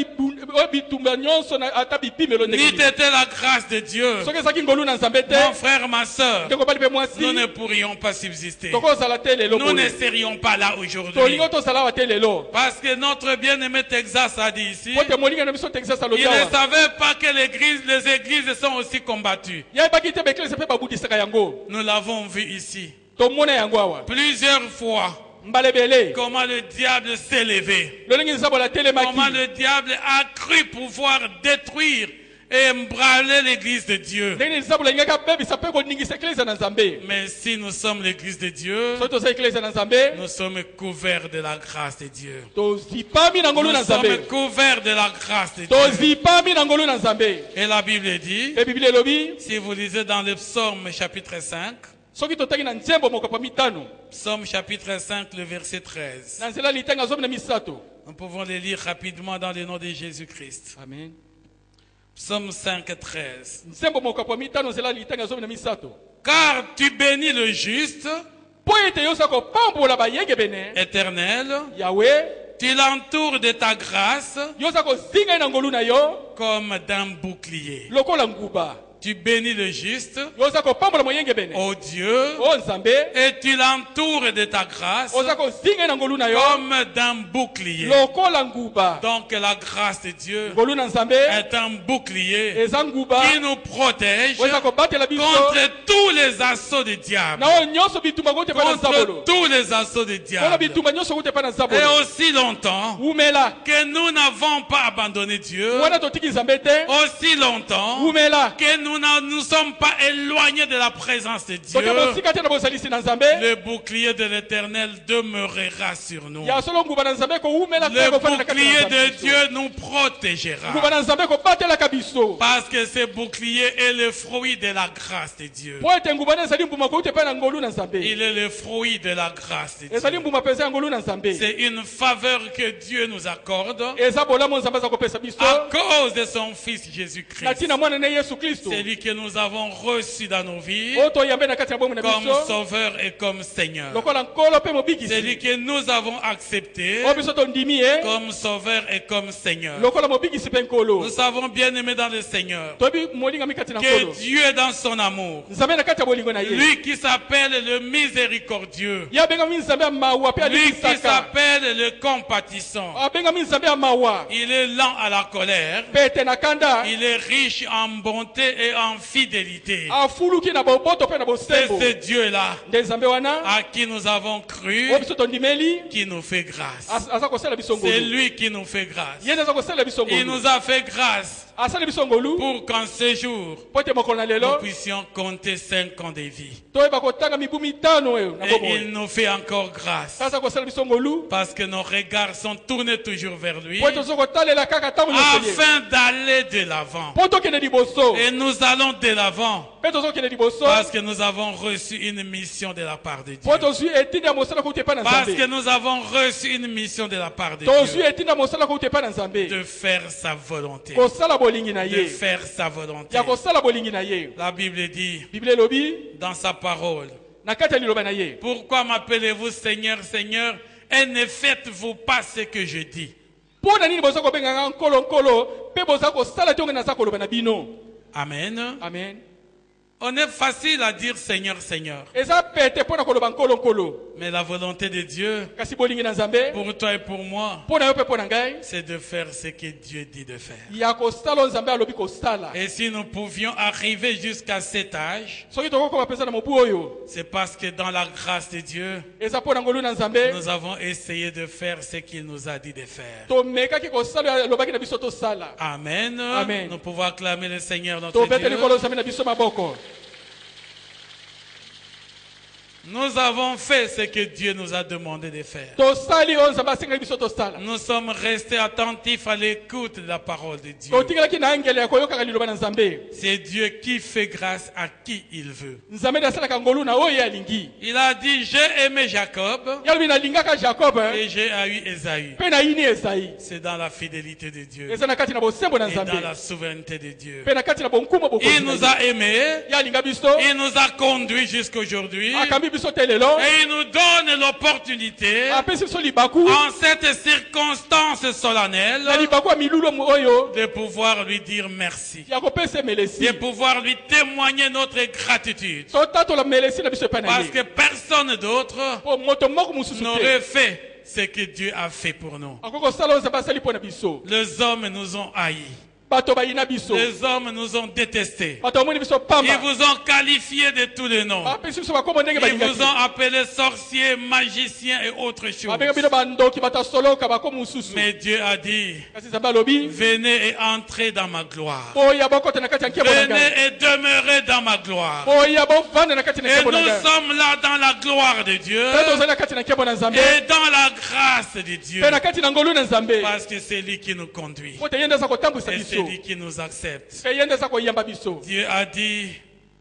bitumba nyonso na ata bipimelo Ni ndenge t'était la grâce de Dieu, soki ezalaki ngolu na nzambe te mon frère, ma soeur, ndenge obali mpe mwasi nous ne pourrions pas subsister. tokozala te lelo Nous ne boye serions pas là aujourd'hui. tolingi tozala awa te lelo Parce que notre bien-aimé Texas a dit ici, po te molinga na biso texas alobi il ne awa savait pas que les églises sont aussi combattues. yayebaki te baeklese mpe babudisaka yango Nous l'avons vu ici tomona yango awa plusieurs fois. mbala ebele Comment le diable s'est levé. lolenge nzambo Comment atelemaki le diable a cru pouvoir détruire et embranler l'église de Dieu. ndenge nzambo alingaki abebisa mpe koningisa eklese na nzambe Mais si nous sommes l'église de Dieu, soki toza eklese na nzambe nous sommes couverts de la grâce de Dieu. tozipami na ngolu Nous na sommes nzambe couverts de la grâce de Dieu. tozipami na ngolu na nzambe Et la Bible dit, mpe biblia elobi si vous lisez dans le psaume chapitre 5, soki totangi na nzembo mokopa mitano psaume chapitre 5, le verset 13, na nzela litanga zomi na misato nous pouvons les lire rapidement dans le nom de Jésus-Christ. amen Psaume 5, 13. nzembo mokopa mitano nzela litanga zomi na misato Car tu bénis le juste, mpo ete yo oza kopambola bayengebene Éternel, yawe tu l'entoures de ta grâce yo oza kozinga ye na ngolu na yo comme d'un bouclier. lokola nguba Tu bénis le juste, yo oza kopambola moyengebene ô Dieu, o nzambe et tu l'entoures de ta grâce oza kozinga ye na ngolu na yo comme d'un bouclier. lokola nguba Donc la grâce de Dieu ngolu na nzambe est un bouclier eza nguba qui nous protège oza kobatela biso contre tous les assauts du diable. na oyo nyonso bitumba kuta epai na Contre nzabolo tous les assauts du wana diable. bitumba nyonso kuta epai na Et nzabolo aussi longtemps umela que nous n'avons pas abandonné Dieu, wana totiki nzambe te aussi longtemps umela que nous ne nous sommes pas éloignés de la présence de Dieu, soki bosika te na bozalisi na nzambe le bouclier de l'Éternel demeurera sur nous. ya solo nguba na nzambe koumela te Le kofanda na kati na bouclier nzambe de biso. Dieu nous protégera. nguba na nzambe kobatelaka biso Parce que ce bouclier est le fruit de la grâce de Dieu. po ete nguba na ezali mbuma kouta epai na ngolu na nzambe Il est le fruit de la grâce de ezali Dieu. mbuma mpenza ya ngolu na nzambe C'est une faveur que Dieu nous accorde eza bolamu nzambe aza kopesa biso à cause de son Fils na Jésus-Christ. ntina mwana na ye yesu kristo C'est lui que nous avons reçu dans nos vies oyo toyambe na kati ya bomu na comme biso Sauveur et comme Seigneur. lokola nkolo mpe C'est mobikisi lui que nous avons accepté oyo biso tondimi ye comme Sauveur et comme Seigneur. lokola mobikisi mpe nkolo Nous savons bien aimé dans le Seigneur toyebi molingami kati na que nkolo Dieu est dans son amour. nzambe na kati ya bolingo na ye Lui qui s'appelle le miséricordieux. ye abengami nzambe ya mawa mpe Lui qui alimbisaka s'appelle le compatissant. abengami nzambe ya mawa Il est lent à la colère. mpe ete na kanda Il est riche en bonté et en fidélité. afuluki na boboto mpe na C'est bosembo ce Dieu-là nde nzambe wana à qui nous avons cru oyo biso tondimeli qui nous fait grâce. aza kosala biso C'est ngolu lui qui nous fait grâce. ye nde aza kosala biso Il ngolu nous a fait grâce asali biso ngolu pour qu'en ce jour, po ete mokolo na nous lelo puissions compter 5 ans de vie. toyeba kotanga mibu mitano oyo na Et bomoi. il nous fait encore grâce Sasa kosala biso ngolu parce que nos regards sont tournés toujours vers lui po ete tozo kotalela kaka ntango nyonso ye afin d'aller de l'avant. po tokende liboso Et nous allons de l'avant mpe tozokende liboso parce que nous avons reçu une mission de la part de Dieu. po tozwi etindi ya mosala kouta epai na Parce que nzambe nous avons reçu une mission de la part de tozwi Dieu etindi ya mosala kouta epai na nzambe de faire sa volonté. kosala bolingi na De ye faire sa volonté. ya kosala bolingi na ye La Bible dit biblia elobi dans sa parole, na kati ya liloba na ye pourquoi m'appelez-vous Seigneur, Seigneur, et ne faites-vous pas ce que je dis? mpo na nini boza kobenganga nkolo mpe boza kosala te onge naza koloba na bino. Amen. Amen. On est facile à dire Seigneur, Seigneur. eza pete mpo na koloba nkolo Mais la volonté de Dieu, kasi bolingi na nzambe pour toi et pour moi, mpo na yo mpe mpo na ngai c'est de faire ce que Dieu dit de faire. ya kosala oyo nzambe alobi kosala. Et si nous pouvions arriver jusqu'à cet âge, soki tokokoma mpenza na mobu oyo c'est parce que dans la grâce de Dieu, eza mpo na ngolu na nzambe nous avons essayé de faire ce qu'il nous a dit de faire. tomekaki kosala oyo alobaki na biso tosala. Amen. Amen. Nous pouvons acclamer le Seigneur notre tobeteli Dieu. nkolo nzambe na biso maboko. Nous avons fait ce que Dieu nous a demandé de faire. tosali oyo nzambe asengaki biso tosala. Nous sommes restés attentifs à l'écoute de la parole de Dieu. totikelaki na ngele ya koyokaka liloba na nzambe. C'est Dieu qui fait grâce à qui il veut. nzambe nde asalaka ngolu na oyo ye alingi. Il a dit, j'ai aimé Jacob ye alobi nalingaka jacob et j'ai haï Ésaü. mpe nayini esai. C'est dans la fidélité de Dieu eza na kati na bosembo na et dans nzambe la souveraineté de Dieu. mpe na kati na bonkumu Il bokozi nous na ye. a aimés, ye alinga biso il nous a conduits jusqu'aujourd'hui akambi biso te lelo et il nous donne l'opportunité apesi biso libaku en cette circonstance na solennelle libaku ya milulu oyo de pouvoir lui dire merci, ya kopesa emelesi de pouvoir lui témoigner notre gratitude. totatola melesi na biso epai na Parce ye que personne d'autre po moto moko mosusu te n'aurait fait ce que Dieu a fait pour nous. akoki kosala oyo nzambe asali mpo na biso. Les hommes nous ont haïs. bato bayina biso Les hommes nous ont détestés. bato bamoni biso Ils pamba vous ont qualifié de tous les noms. bapesi biso bakombo ndenge Ils vous balingaki ont appelé sorciers, magiciens et autres babenga choses. bino bandoki bato asoloka bakomi mosusu Mais Dieu a dit, kasi nzambe alobi venez et entrez dans ma gloire. boya bokota na kati ya nkembo na Venez ngai et demeurez dans ma gloire. boya bovanda na kati na Et nkembo na nous ngai sommes là dans la gloire de Dieu mpe tozali na kati na nkembo na nzambe et dans la grâce de Dieu. mpe na kati na ngolu na nzambe Parce que c'est lui qui nous conduit. po te ye nde aza kotambwisa Et c'est biso lui qui nous accepte. mpe ye nde aza koyamba biso. Dieu a dit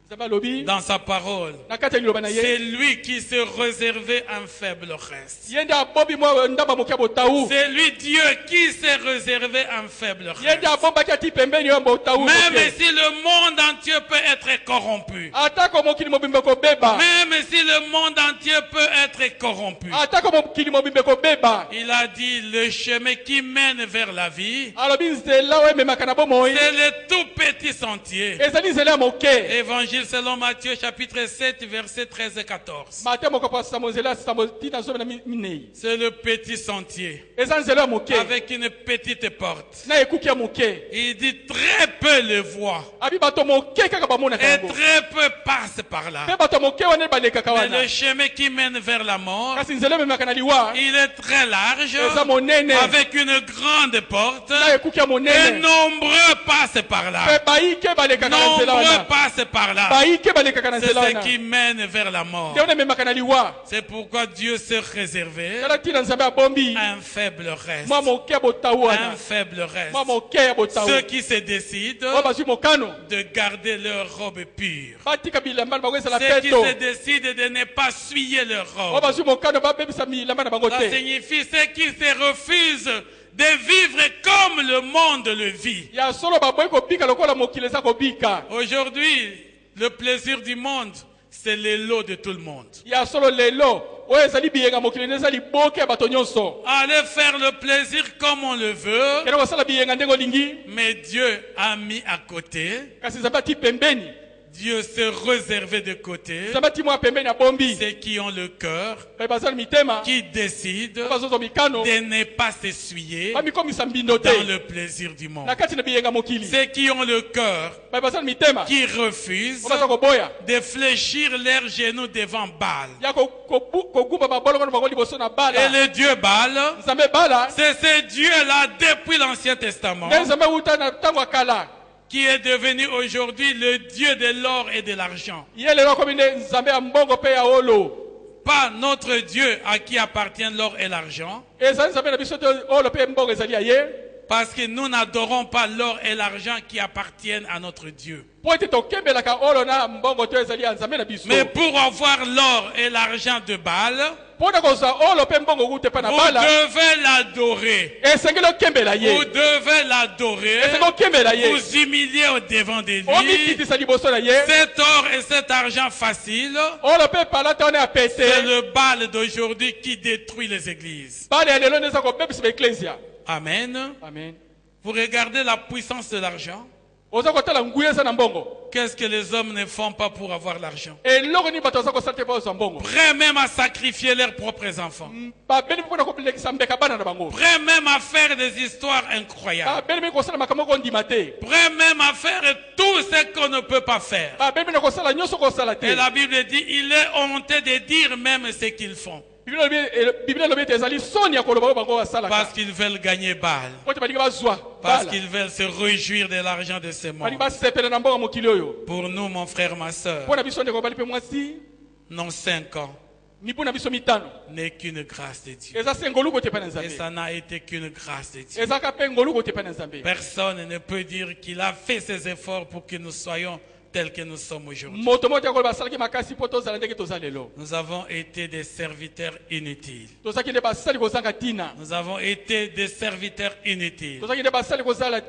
nzambe alobi dans sa parole, na kati ya liloba na c'est ye lui qui se réservait un faible reste. ye nde abobi mwa ndamba moke ya botau C'est lui, Dieu, qui s'est réservé un faible ye reste. nde abombaki ati pembeni oyo botau Même moke. si le monde entier peut être corrompu. atako mokili mobimbe kobeba Même si le monde entier peut être corrompu. atako mokili mobimbe kobeba Il a dit le chemin qui mène vers la vie, alobi nzela oyo ememaka na bomoi c'est le tout petit sentier. ezali nzela ya moke. Évangile selon Matthieu chapitre 7 versets 13 et 14. mate moko pasamo nzela samo tina zobe na minei C'est le petit sentier eza nzela ya moke avec une petite porte. na ekuki ya moke Il dit très peu le voient abi bato moke kaka bamonaka et yango très peu passent par là. mpe bato moke wana balekaka Mais wana le chemin qui mène vers la mort, kasi nzela ememaka na liwa il est très large eza monene avec une grande porte na ekuki ya et monene nombreux passent par là. mpe baike balekaka na nzela Nombreux wana passent par là. baike balekaka na C'est nzela ce wana qui mène vers la mort. nde wana ememaka na liwa C'est pourquoi Dieu s'est réservé tala tina nzambe abombi un faible reste. mwa moke ya botau Un wana faible reste. mwa moke ya botau Ceux qui se décident oyo bazwi mokano de garder leur robe pure. batika bilamba na bango ezala Ceux qui peto se décident de ne pas souiller leur oyo robe. bazwi mokano babebisa bilamba na bango Ça te signifie ceux qui se refusent de vivre comme le monde le vit. ya solo baboyi kobika lokola mokili eza kobika Aujourd'hui, le plaisir du monde, c'est le lot de tout le monde. ya solo lelo oyo ezali biyenga mokili nde eza liboke ya bato nyonso Aller faire le plaisir comme on le veut, kende kosala biyenga ndenge olingi mais Dieu a mis à côté, kasi nzambe ati pembeni Dieu s'est réservé de côté nzambe atimwa pembeni ya bombi ceux qui ont le cœur, baye baza na mitema qui décident bazozwa mikano de ne pas s'essuyer bamikomisa mbindo te dans le plaisir du monde. na kati na biyenga mokili Ceux qui ont le cœur, baye baza na mitema qui refusent baza koboya de fléchir leurs genoux devant Baal. ya kogumba mabolongo na bango liboso na Et bala le Dieu Baal, nzambe bala c'est ce Dieu-là depuis l'Ancien Testament nde nzambe uta na ntango ya kala qui est devenu aujourd'hui le Dieu de l'or et de l'argent. ye lelo akomi nde nzambe ya mbongo mpe ya olo Pas notre Dieu à qui appartient l'or et l'argent, ezali nzambe na biso te olo mpe mbongo ezali ya ye parce que nous n'adorons pas l'or et l'argent qui appartiennent à notre Dieu. po ete tokembelaka olo na mbongo te ezali ya nzambe na biso Mais pour avoir l'or et l'argent de Baal, mpo na kozwa olo mpe mbongo kutu mpe na vous bala devez l'adorer. esengeli okembela Vous ye devez l'adorer. esengeli okembela ye Vous humilier au devant de lui. omikitisa liboso na ye Cet or et cet argent facile, olo mpe palata wana ya c'est pete le Baal d'aujourd'hui qui détruit les églises. bala ya lelo nde eza kobebisa baeklesia Amen. amen Vous regardez la puissance de l'argent. oza kotala nguya eza na mbongo Qu'est-ce que les hommes ne font pas pour avoir l'argent? eloko nini bato baza kosala te mpo bazwa mbongo Prêts même à sacrifier leurs propres enfants. babeli mpo na kolekisa mbeka bana na bango Prêts même à faire des histoires incroyables. babeli mpe kosala makambo kondima te Prêts même à faire tout ce qu'on ne peut pas faire. babeli mpe na kosala nyonso kosala te Et la Bible dit, il est honteux de dire même ce qu'ils font. biblia elobi ete ezali soni ya koloba oyo bango basalaka Parce qu'ils veulent gagner Baal. po te balingi bazwa Parce bala qu'ils veulent se réjouir de l'argent de ce monde. balingi basepela na mbongo ya mokili oyo Pour nous, mon frère, ma soeur, mpo na biso ndeko bali mpe mwasi nos 5 ans mibu na biso mitano n'est qu'une grâce de Dieu. eza se ngoluku te mpe na Et nzambe ça n'a été qu'une grâce de Dieu. ezaka mpe ngoluku te mpe na nzambe Personne ne peut dire qu'il a fait ses efforts pour que nous soyons tels que nous sommes aujourd'hui. moto moko te akoloba asalaki makasi mpo tozala ndenge toza lelo Nous avons été des serviteurs inutiles. tozalaki nde basali kozanga ntina Nous avons été des serviteurs inutiles, tozalaki nde basali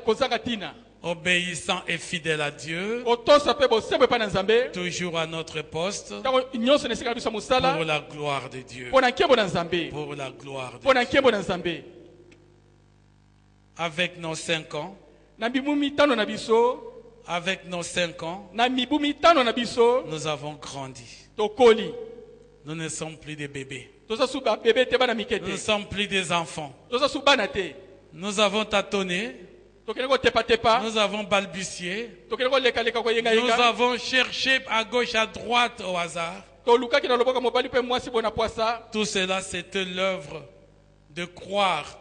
kozanga ntina obéissants et fidèles à Dieu, kotosa mpe bosembo epai na nzambe toujours à notre poste, ntango nyonso na esika na biso ya pour mosala la gloire de Dieu. mpo na nkembo na nzambe Pour la gloire de mpo na Dieu. nkembo na nzambe Avec nos 5 ans, na mibu mitano na biso avec nos 5 ans, na mibu mitano na biso nous avons grandi. tokoli Nous ne sommes plus des bébés. toza su babebe te bana mike Nous ne te sommes plus des enfants. toza su bana te Nous avons tâtonné, tokende kotepatepa nous avons balbutié, tokende kolekaleka nous koyengayenga avons cherché à gauche, à droite au hasard. tolukaki na loboko mobali mpe mwasi boye na pwasa Tout cela, c'était l'œuvre de croire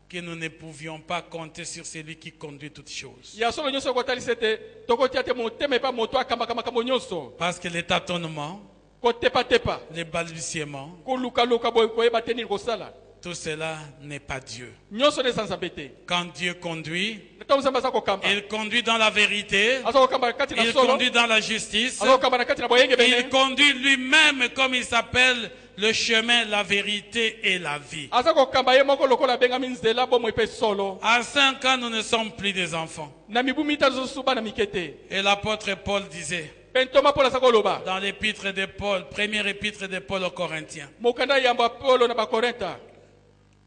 que nous ne pouvions pas compter sur celui qui conduit toutes choses. ya solo nyonso kotalisa ete tokotia te motema epa moto akambaka makambo nyonso Parce que les tâtonnements, kotepatepa les balbutiements, kolukaluka boye koyeba te nini kosala tout cela n'est pas Dieu. nyonso nde eza nzambe te Quand Dieu conduit, ntango nzambe aza kokamba il conduit dans la vérité, aza kokamba na kati na il solo conduit dans la justice, aza kokamba na kati na boyengebene il conduit lui-même comme il s'appelle le chemin, la vérité et la vie. aza kokamba ye moko lokola abengami nzela bomoi mpe solo À 5 ans, nous ne sommes plus des enfants. na mibu mitano zosusu bana mike te Et l'apôtre Paul disait, mpe ntoma mpona aza koloba dans l'épître de Paul, première épître de Paul aux Corinthiens, mokanda yambo ya polo na bakorinta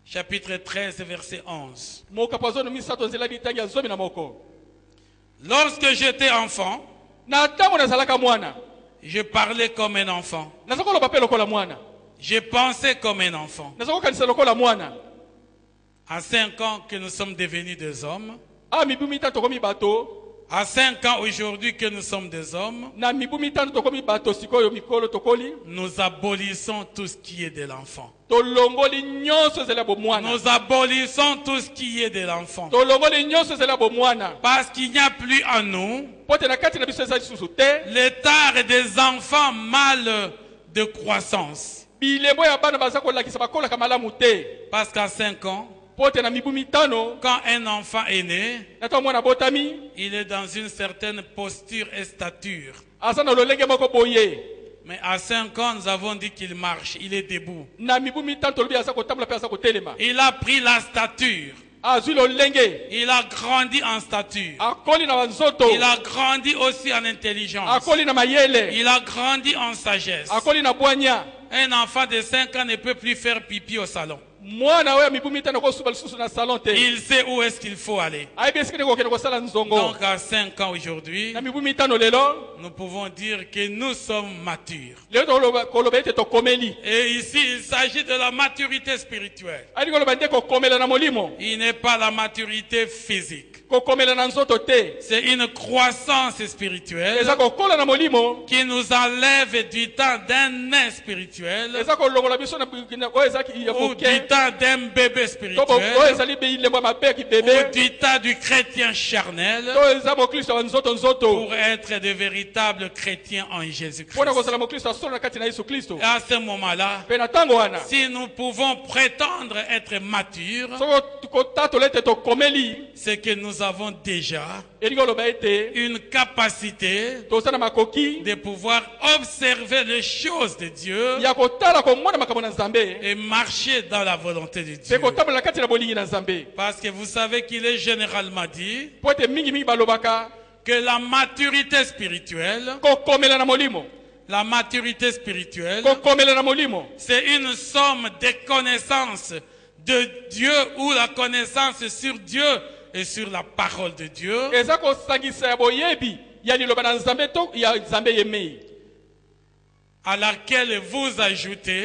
chapitre 13, verset 11. mokapo azono misato nzela litangi ya zomi na moko Lorsque j'étais enfant, na ntango nazalaka mwana je parlais comme un enfant. naza koloba mpe lokola mwana Je pensais comme un enfant. naza kokanisa lokola mwana À 5 ans que nous sommes devenus des hommes, mibu mitano tokomi bato à 5 ans aujourd'hui que nous sommes des hommes, na mibu mitano tokomi bato sikoyo mikolo tokoli nous abolissons tout ce qui est de l'enfant. tolongoli nyonso ezala bomwana Nous abolissons tout ce qui est de l'enfant. tolongoli nyonso ezala bomwana Parce qu'il n'y a plus en nous mpo te na kati na biso eza lisusu te l'état des enfants mal de croissance. bilembo ya bana baza kolakisa bakolaka malamu te Parce qu'à 5 ans, mpo te na mibu mitano quand un enfant est né, na ntango mwana botami il est dans une certaine posture et stature. aza na lolenge moko boye Mais à 5 ans, nous avons dit qu'il marche, il est debout. na mibu mitano tolobi aza kotambola mpe aza kotelema Il a pris la stature. azwi lolenge Il a grandi en stature. akoli na banzoto Il a grandi aussi en intelligence. akoli na mayele Il a grandi en sagesse. akoli na bwanya Un enfant de 5 ans ne peut plus faire pipi au salon. mwana oyo mibu mitano kosuba lisusu na salon te Il sait où est-ce qu'il faut aller. ayebi esika nini kokende kosala nzongo Donc à 5 ans aujourd'hui, na mibu mitano lelo nous pouvons dire que nous sommes matures. lelo koloba ete tokomeli Et ici, il s'agit de la maturité spirituelle. ali koloba nde kokomela na molimo Il n'est pas la maturité physique. kokomela na nzoto te C'est une croissance spirituelle eza kokola na molimo qui nous enlève du temps d'un nain spirituel eza kolongola biso na oyo ezaki ya ou moke du temps d'un bébé to oyo spirituel ezali bilembo ya mabe ya ou kibebe du temps du chrétien charnel to eza mokristo ya nzoto pour être de véritables chrétiens en Jésus-Christ. mpona kozala mokristo ya solo na kati na yesu kristo Et à ce moment-là, mpe na ntango wana si nous pouvons prétendre être matures, soko kotatola ete tokomeli c'est que nous avons déjà elingi oloba ete une capacité toza na makoki de pouvoir observer les choses de Dieu ya kotala komona makambo na nzambe et marcher dans la volonté de mpe Dieu. kotambola na kati na bolingi na nzambe Parce que vous savez qu'il est généralement dit mpo ete mingimingi balobaka que la maturité spirituelle, kokomela na molimo la maturité spirituelle, kokomela na molimo c'est une somme de connaissances de Dieu ou la connaissance sur Dieu et sur la parole de Dieu eza kosangisa ya boyebi ya liloba na nzambe to ya nzambe yemei à laquelle vous ajoutez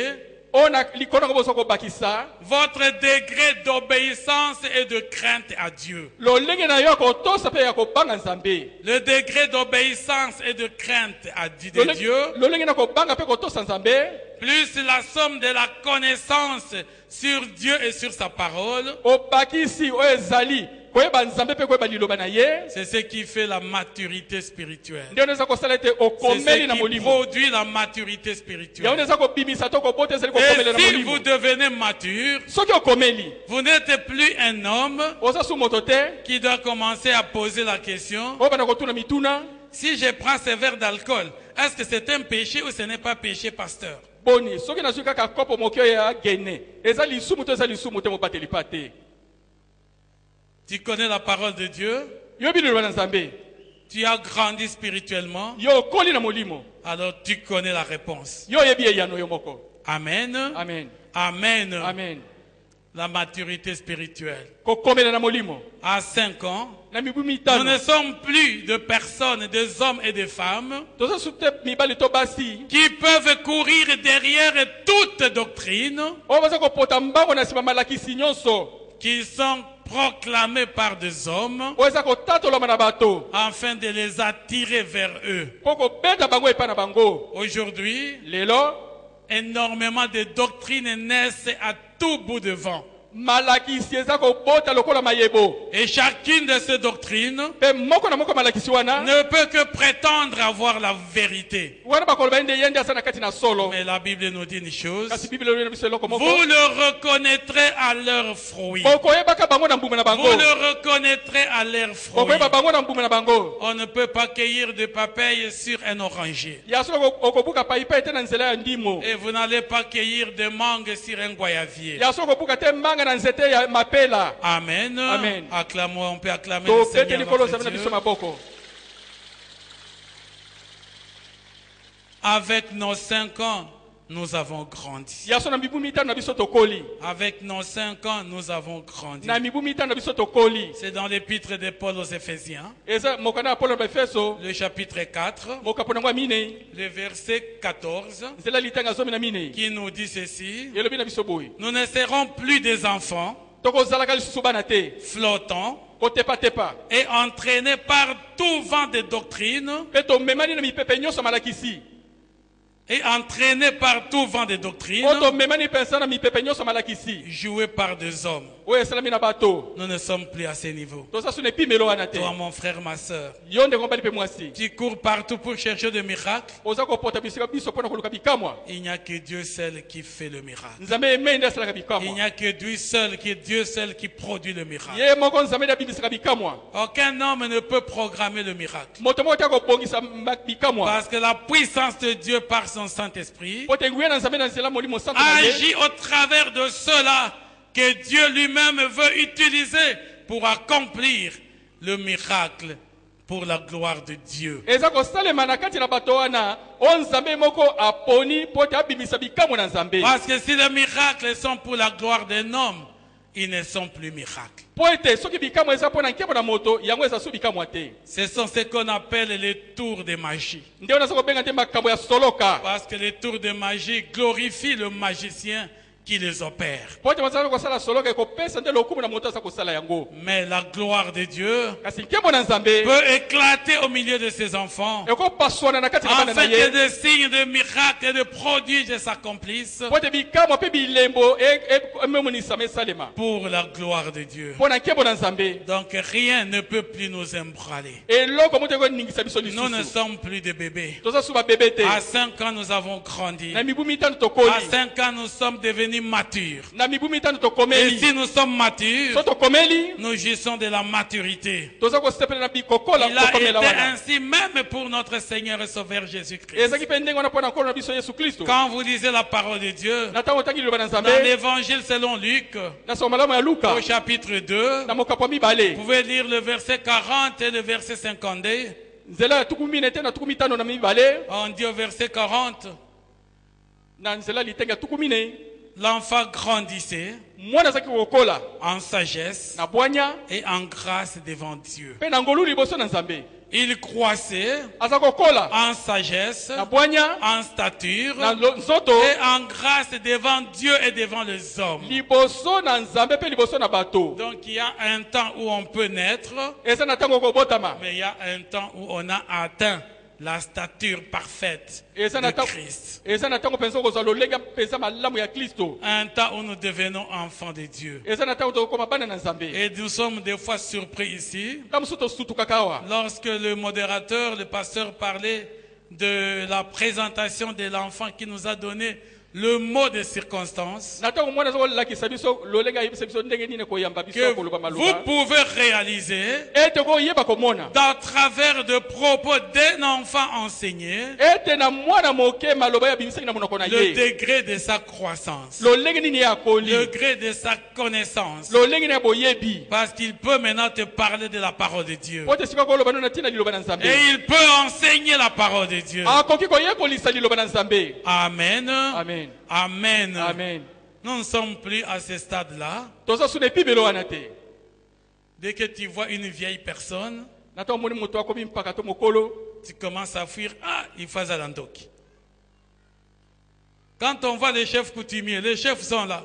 oyo na likolo yango boza kobakisa votre degré d'obéissance et de crainte à Dieu. lolenge na yo ya kotosa mpe ya kobanga nzambe Le degré d'obéissance et de crainte à de Dieu, lolenge na kobanga mpe kotosa nzambe plus la somme de la connaissance sur Dieu et sur sa parole, obakisi oyo ezali koyeba nzambe mpe koyeba liloba na ye c'est ce qui fait la maturité spirituelle. nde ono eza kosala ete C'est okomeli na ce qui molimo produit la maturité yango spirituelle. nde eza kobimisa to kobota ezali kokomela na Et si molimo vous devenez mature, soki okomeli vous n'êtes plus un homme oza su moto te qui doit commencer à poser la question, oyo bana kotuna mituna si je prends ce verre d'alcool, est-ce que c'est un péché ou ce n'est pas péché, pasteur? boni soki nazwi kaka kopo moki oyo ya gene eza lisumu to eza lisumu te mobateli pa te Tu connais la parole de Dieu, yoyebi liloba na nzambe tu as grandi spirituellement, yo okoli na molimo alors tu connais la réponse. yo oyebi eyano yo moko Amen. amen Amen. amen La maturité spirituelle. kokomela na molimo À 5 ans, na mibu nous ne mitano sommes plus de personnes, des hommes et des femmes toza su te mibali to basi qui peuvent courir derrière toute doctrine oyo baza kopota mbango na nsima malakisi nyonso qui sont proclamées par des hommes oyo eza kotatolama na bato afin de les attirer vers eux. mpo kobeta bango epai na bango Aujourd'hui, lelo énormément de doctrines naissent à tout bout de vent. malakisi eza kobota lokola mayebo Et chacune de ces doctrines mpe moko na moko malakisi wana ne peut que prétendre avoir la vérité. wana bakoloba nde ye nde aza na kati na solo Mais la Bible nous dit une chose. kasi biblia elobi na biso eloko moko Vous le reconnaîtrez à leurs fruits. bokoyebaka bango na mbuma na bango Vous le reconnaîtrez à leurs fruits. bokoyeba bango na mbuma na bango On ne peut pas cueillir de papaye sur un oranger. ya soki okobuka paipai te na nzela ya ndimo Et vous n'allez pas cueillir de mangue sur un goyavier. ya soki okobuka te manga na nzete ya mapela Amen. Amen. Acclamons, on peut acclamer le topete Seigneur likolo notre ozami na Dieu. biso maboko Avec nos 5 ans, nous avons grandi. ya so na mibu mitano na biso tokoli Avec nos 5 ans, nous avons grandi. na mibu mitano na biso tokoli C'est dans l'épître de Paul aux Éphésiens, eza mokanda ya polo na baefeso le chapitre 4, mokapo nango ya minei le verset 14, nzela litanga zomi na minei qui nous dit ceci. elobi na biso boye Nous ne serons plus des enfants tokozalaka lisusu bana te flottants kotepatepa et entraînés par tout vent de doctrine mpe tomemani na mipepe nyonso malakisi et entraînés par tout vent de doctrine oyo tomemani mpenza na mipepe nyonso malakisi joués par des hommes. oyo esalami na bato Nous ne sommes plus à ce niveau. toza su na epimelo wana te Toi, mon frère, ma soeur, yo ndenge mobali mpe mwasi tu cours partout pour chercher des miracles. oza kopota bisika biso mpo na koluka bikamwa Il n'y a que Dieu seul qui fait le miracle. nzambe emei nde asalaka Il n'y bikamwa a que Dieu seul qui produit le miracle. ye moko nzambe nde abimisaka bikamwa Aucun homme ne peut programmer le miracle. moto moko te akobongisa bikamwa Parce que la puissance de Dieu par son Saint-Esprit po te nguya na nzambe na nzela molimo santo na ye agit au travers de cela que Dieu lui-même veut utiliser pour accomplir le miracle pour la gloire de Dieu. eza kosalema na kati na bato wana o nzambe moko aponi po te abimisa bikamwa na nzambe Parce que si les miracles sont pour la gloire d'un homme, ils ne sont plus miracles. po ete soki bikamwa eza mpo na nkembo na moto yango eza so bikamwa te Ce sont ce qu'on appelle les tours de magie. nde wana so kobenga te makambo ya soloka Parce que les tours de magie glorifient le magicien qui les opère. po ete bazala kosala soloka ekopesa nde lokumu na moto aza kosala yango Mais la gloire de Dieu kasi nkembo na nzambe peut éclater au milieu de ses enfants, ekopaswana na kati na bana na afin que ye des signes de miracles et de prodiges s'accomplissent po ete bikamwa mpe bilembo ememonisama esalema pour la gloire de Dieu. mpo na nkembo na nzambe Donc rien ne peut plus nous embrouiller. eloko moto ekoningisa biso Nous ne lisusu sommes plus des bébés. toza su babebe te À 5 ans, nous avons grandi. na mibu mitano À tokoli 5 ans, nous sommes devenus matures. na mibu mitano Et tokomeli si nous sommes matures, so tokomeli nous jouissons de la maturité. toza kosepela na bikokola Il a été tokomela wana ainsi même pour notre Seigneur et Sauveur Jésus-Christ. ezaki mpe ndenge wana mpo na nkolo na biso yesu kristo Quand vous lisez la parole de Dieu, na ntango otangi liloba na dans nzambe l'évangile selon Luc, na soma malamu ya luka au chapitre 2, na mokapo ya vous mibale pouvez lire le verset 40 et le verset 52. nzela ya tuku mine te na tuku mitano na mibale On dit au verset 40, na nzela litenge ya tuku mine l'enfant grandissait mwana azalaki kokola en sagesse na bwanya et en grâce devant Dieu. mpe na ngolu liboso na nzambe Il croissait aza kokola en sagesse, na bwanya en stature na nzoto et en grâce devant Dieu et devant les hommes. liboso na nzambe mpe liboso na bato Donc il y a un temps où on peut naître, eza na ntango okobotama mais il y a un temps où on a atteint la stature parfaite eza de na ntango Christ. eza na ntango mpenza okozwa lolenge mpenza malamu ya kristo Un temps où nous devenons enfants de Dieu. eza na ntango tokokoma bana na nzambe Et nous sommes des fois surpris ici, nga mosusu tosutukaka awa lorsque le modérateur, le pasteur parlait de la présentation de l'enfant qui nous a donné le mot de circonstance, na ntango mwana aza kolakisa biso lolenge ayebisa biso ndenge nini koyamba biso que koloba vous maloba pouvez réaliser ete koyeba komona d'à travers de propos d'un enfant enseigné ete na mwana moke maloba ya bimisaki na monoko na le ye degré de sa croissance, lolenge nini ye le akoli degré de sa connaissance, lolenge nini ya boyebi parce qu'il peut maintenant te parler de la parole de Dieu. po te sika koloba no na ntina liloba na nzambe Et il peut enseigner la parole de Dieu. akoki koyekolisa liloba na nzambe Amen. amen Amen. amen Nous ne sommes plus à ce stade-là. toza su na epibelo wana te Dès que tu vois une vieille personne, na ntango omoni moto akomi mpaka to mokolo tu commences à fuir. Ah, il faut Zalandoki. Quand on voit les chefs coutumiers, les chefs sont là.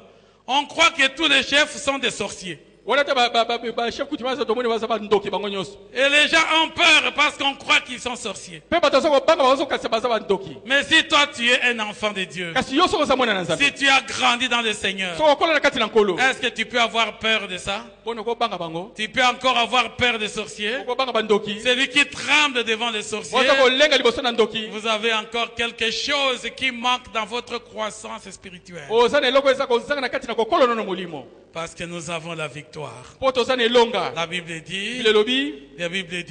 On croit que tous les chefs sont des sorciers. wana te bachef kutima aza tomoni baza bandoki bango nyonso Et les gens ont peur parce qu'on croit qu'ils sont sorciers. mpe bato aza kobanga bazokatisa baza bandoki Mais si toi tu es un enfant de Dieu, kasi yo soko oza mwana na nzambe si tu as grandi dans le Seigneur, soko okola na kati na nkolo est-ce que tu peux avoir peur de ça? mpona okobanga bango Tu peux encore avoir peur des sorciers? okobanga bandoki Celui qui tremble devant les sorciers, oza kolenga liboso na ndoki vous avez encore quelque chose qui manque dans votre croissance spirituelle. oza na eloko eza kozanga na kati na kokolono na molimo Parce que nous avons la victoire. mpo toza na elonga La Bible dit, bibile elobi Bibile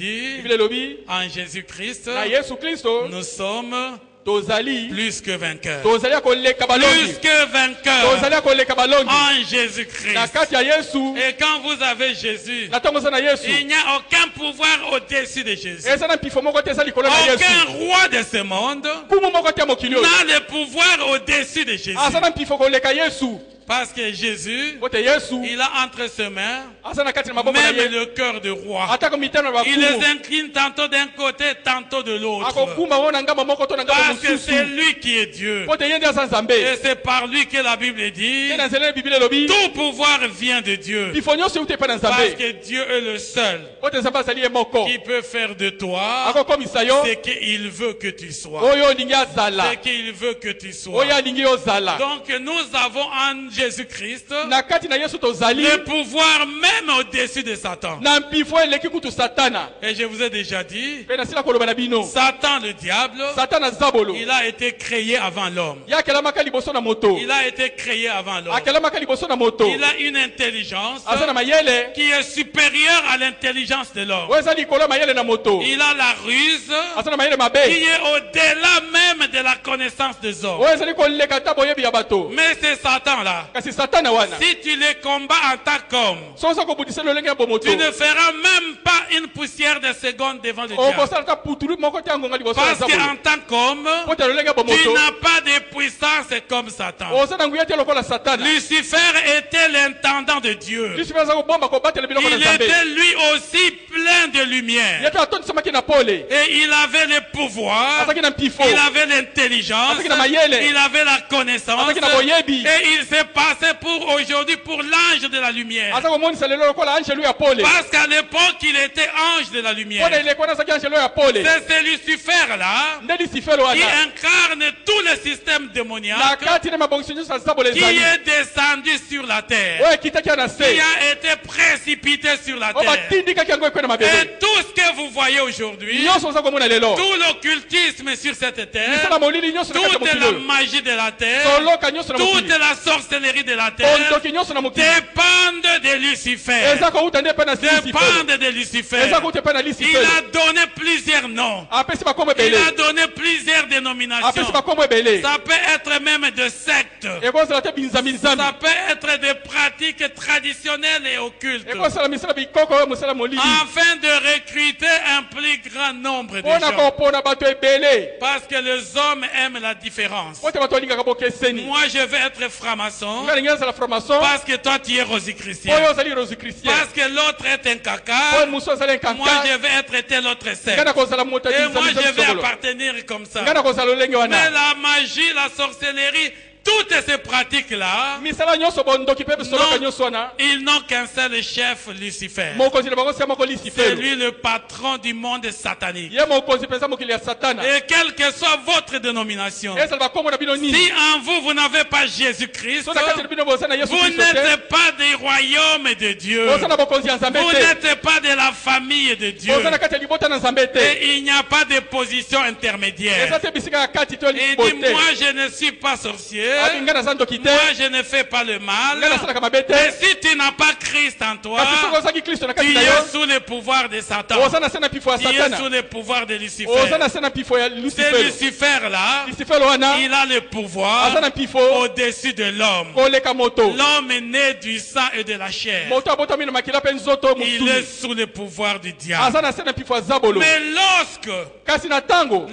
dit, en Jésus-Christ, na yesu kristo nous sommes tozali plus que vainqueurs. tozali ya koleka Plus balongi que vainqueurs tozali ya koleka balongi en na Jésus-Christ. kati ya yesu Et quand vous avez Jésus, na ntango oza na yesu il n'y a aucun pouvoir au-dessus de Jésus. eza na mpifo moko te eza likolo na yesu Aucun roi de ce monde kumu moko te ya mokili oyo n'a le pouvoir au-dessus de Jésus. aza na mpifo koleka yesu Parce que Jésus, mpo te yesu il a entre ses mains aza na kati na maboko na même ye le cœur de roi. atako mitano na Il les bakumu incline tantôt d'un côté, tantôt de l'autre. akokumba ngo na ngambo moko to na ngambo Parce que c'est mosusu lui qui est Dieu. mpo te ye nde aza nzambe Et c'est par lui que la Bible dit, te na nzela ya bibile elobi tout pouvoir vient de Dieu. mpifo nyonso euti epai na Parce nzambe que Dieu est le seul mpo te nzambe azali ye moko qui peut faire de toi akokomisa yo ce qu'il veut que tu sois. oyo olingi azala Ce qu'il veut que tu sois. oyo alingi yo ozala Donc nous avons en Jésus-Christ na kati na yesu tozali le pouvoir même au-dessus de Satan. na mpifo eleki kutu satana Et je vous ai déjà dit, mpe nasila koloba na bino Satan le diable, satana aza bolo il a été créé avant l'homme. ye akelamaka liboso na moto Il a été créé avant l'homme. akelamaka liboso na moto Il a une intelligence aza na mayele qui est supérieure à l'intelligence de l'homme. oyo eza likolo ya mayele na moto Il a la ruse aza na mayele qui mabe est au-delà même de la connaissance des hommes. oyo ezali koleka ata boyebi ya bato Mais c'est Satan là kasi satana wana si tu les combats en tant qu'homme, so oza kobundisa lolenge ya bomoto tu ne feras même pas une poussière de seconde devant le diable. okosala ta putulu moko te ya ngonga liboso ya Parce nzambe qu'en tant qu'homme, po te lolenge ya tu bomoto n'as pas de puissance comme Satan. oza na nguya te lokola satana Lucifer était l'intendant de Dieu. lucifer aza kobomba kobatela biloko na Il nzambe était lui aussi plein de ye lumière. mpe atondisamaki na pole Et il avait le pouvoir, azalaki na mpifo il avait l'intelligence, Azaki na mayele. il avait la connaissance. Azaki na boyebi. Et il s'est passé pour aujourd'hui pour l'ange de la lumière. aza komonisa lelo lokola angelo ya pole Parce qu'à l'époque, il était ange de la lumière. mpona ileko wana azalaki angelo ya pole C'est ce Lucifer-là nde lisifelo qui wana incarne tout le système na démoniaque kati na mabongiso nyonso ya nzambo qui ezali est descendu sur la terre, oyo ekitaki ya na qui se a été précipité sur la oyo terre. batindikaki yango ekwe na mabele Et tout ce que vous voyez aujourd'hui, nyonso oza komona lelo tout l'occultisme sur cette terre, misala molili nyonso na kati ya toute mokili la oyo magie de la terre, soloka nyonso na toute mokili la sorcellerie de la terre ondoki nyonso na mokili dépendent de Lucifer. eza kouta nde mpe na lisifelo Dépendent de Lucifer. eza kouta mpe na Il lisifelo a donné plusieurs noms. apesi bakombo Il ebele a donné plusieurs dénominations. apesi bakombo ebele Ça peut être même de sectes. ekozala te binzambi nzambi Ça peut être des pratiques traditionnelles et occultes. ekozala misala bikoko oyo mosala molili Afin de recruter un plus grand nombre de mpona gens. kopona bato ebele Parce que les hommes aiment la différence. po te bato balingaka bokeseni Moi, je veux être franc-maçon. nga lingi azala franc-maçon Parce que toi, tu es oyo rosichristien. ozali rosi christien Parce que l'autre est un oyo caca. mosu azali Moi, nkanka je vais être tel autre nga secte. na kozala moto Et moi, je vais sokolo appartenir comme ça. nga na kozala lolenge Mais wana la magie, la sorcellerie, toutes ces pratiques-là, misala nyonso bondoki mpe soloka nyonso wana ils n'ont qu'un seul chef, Lucifer. mokonzi na bango sia moko C'est lisifelo lui le patron du monde satanique. ye mokonzi mpenza mokili ya satana Et quelle que soit votre dénomination, ezala bakombo na bino nini si en vous, vous n'avez pas Jésus-Christ, so na kati na bino boza na yesu vous kristo n'êtes te pas des royaumes de Dieu. boza na bokonzi ya nzambe Vous te n'êtes pas de la famille de Dieu. boza na kati ya libota na nzambe te Et il n'y a pas de position intermédiaire. eza te bisika ya kati to Il libo dit, te moi je ne suis pas sorcier. abi nga naza ndoki te Moi je ne fais pas le mal. nga nasalaka mabe te Mais si tu n'as pas Christ en toi, kasi soki ozalaki kristo na tu kati na yo es sous le pouvoir de Satan. oza na se na mpifo ya Tu es satana sous le pouvoir de Lucifer. oza na se na mpifo ya C'est lucifelo Lucifer là, lisifelo wana il a le pouvoir aza na mpifo au-dessus de l'homme. koleka moto L'homme est né du sang et de la chair. moto abotami na makila mpe nzoto Il est mosuni sous le pouvoir du diable. aza na se na mpifo ya zabolo Mais lorsque kasi na ntango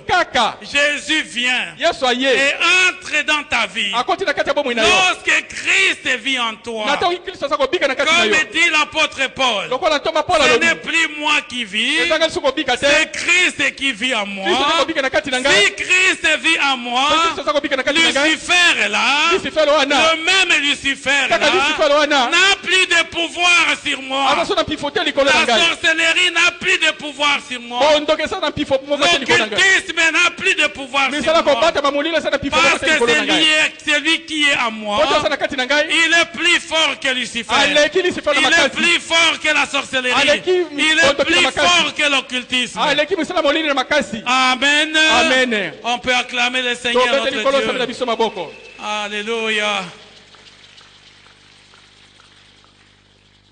kaka Jésus vient yesu aye et entre dans ta vie, akoti na kati ya bomoi na yo lorsque Christ vit en na toi, ntango kristo aza kobika na kati na comme yo dit l'apôtre Paul, lokola ntoma paul ce alobi n'est plus moi qui vis, ezanga lisu kobika te c'est Christ qui vit en kristo aza moi. kobika na kati na ngai Si Christ vit en moi, so kristo aza kobika na kati na ngai Lucifer là, lisifelo wana le même Lucifer kaka là, lisifelo wana n'a plus de pouvoir sur moi. aza so na mpifo te likolo na La ngai sorcellerie n'a plus de pouvoir sur moi. bondoka eza na mpifo moko te likolo na ngai L'occultisme n'a plus de pouvoir sur misala moi. kobatama molilo eza na mpifo moko Parce te que likolo na ngai c'est lui qui est en moi. oto aza na kati na ngai Il est plus fort que Lucifer. aleki lisifelo Il est makasi plus fort que la sorcellerie. Aleki Il est bondoki na plus makasi. fort que l'occultisme. aleki misala molili na makasi Amen. amen On peut acclamer le Seigneur tobete likolo notre osambela Dieu. biso maboko Alléluia.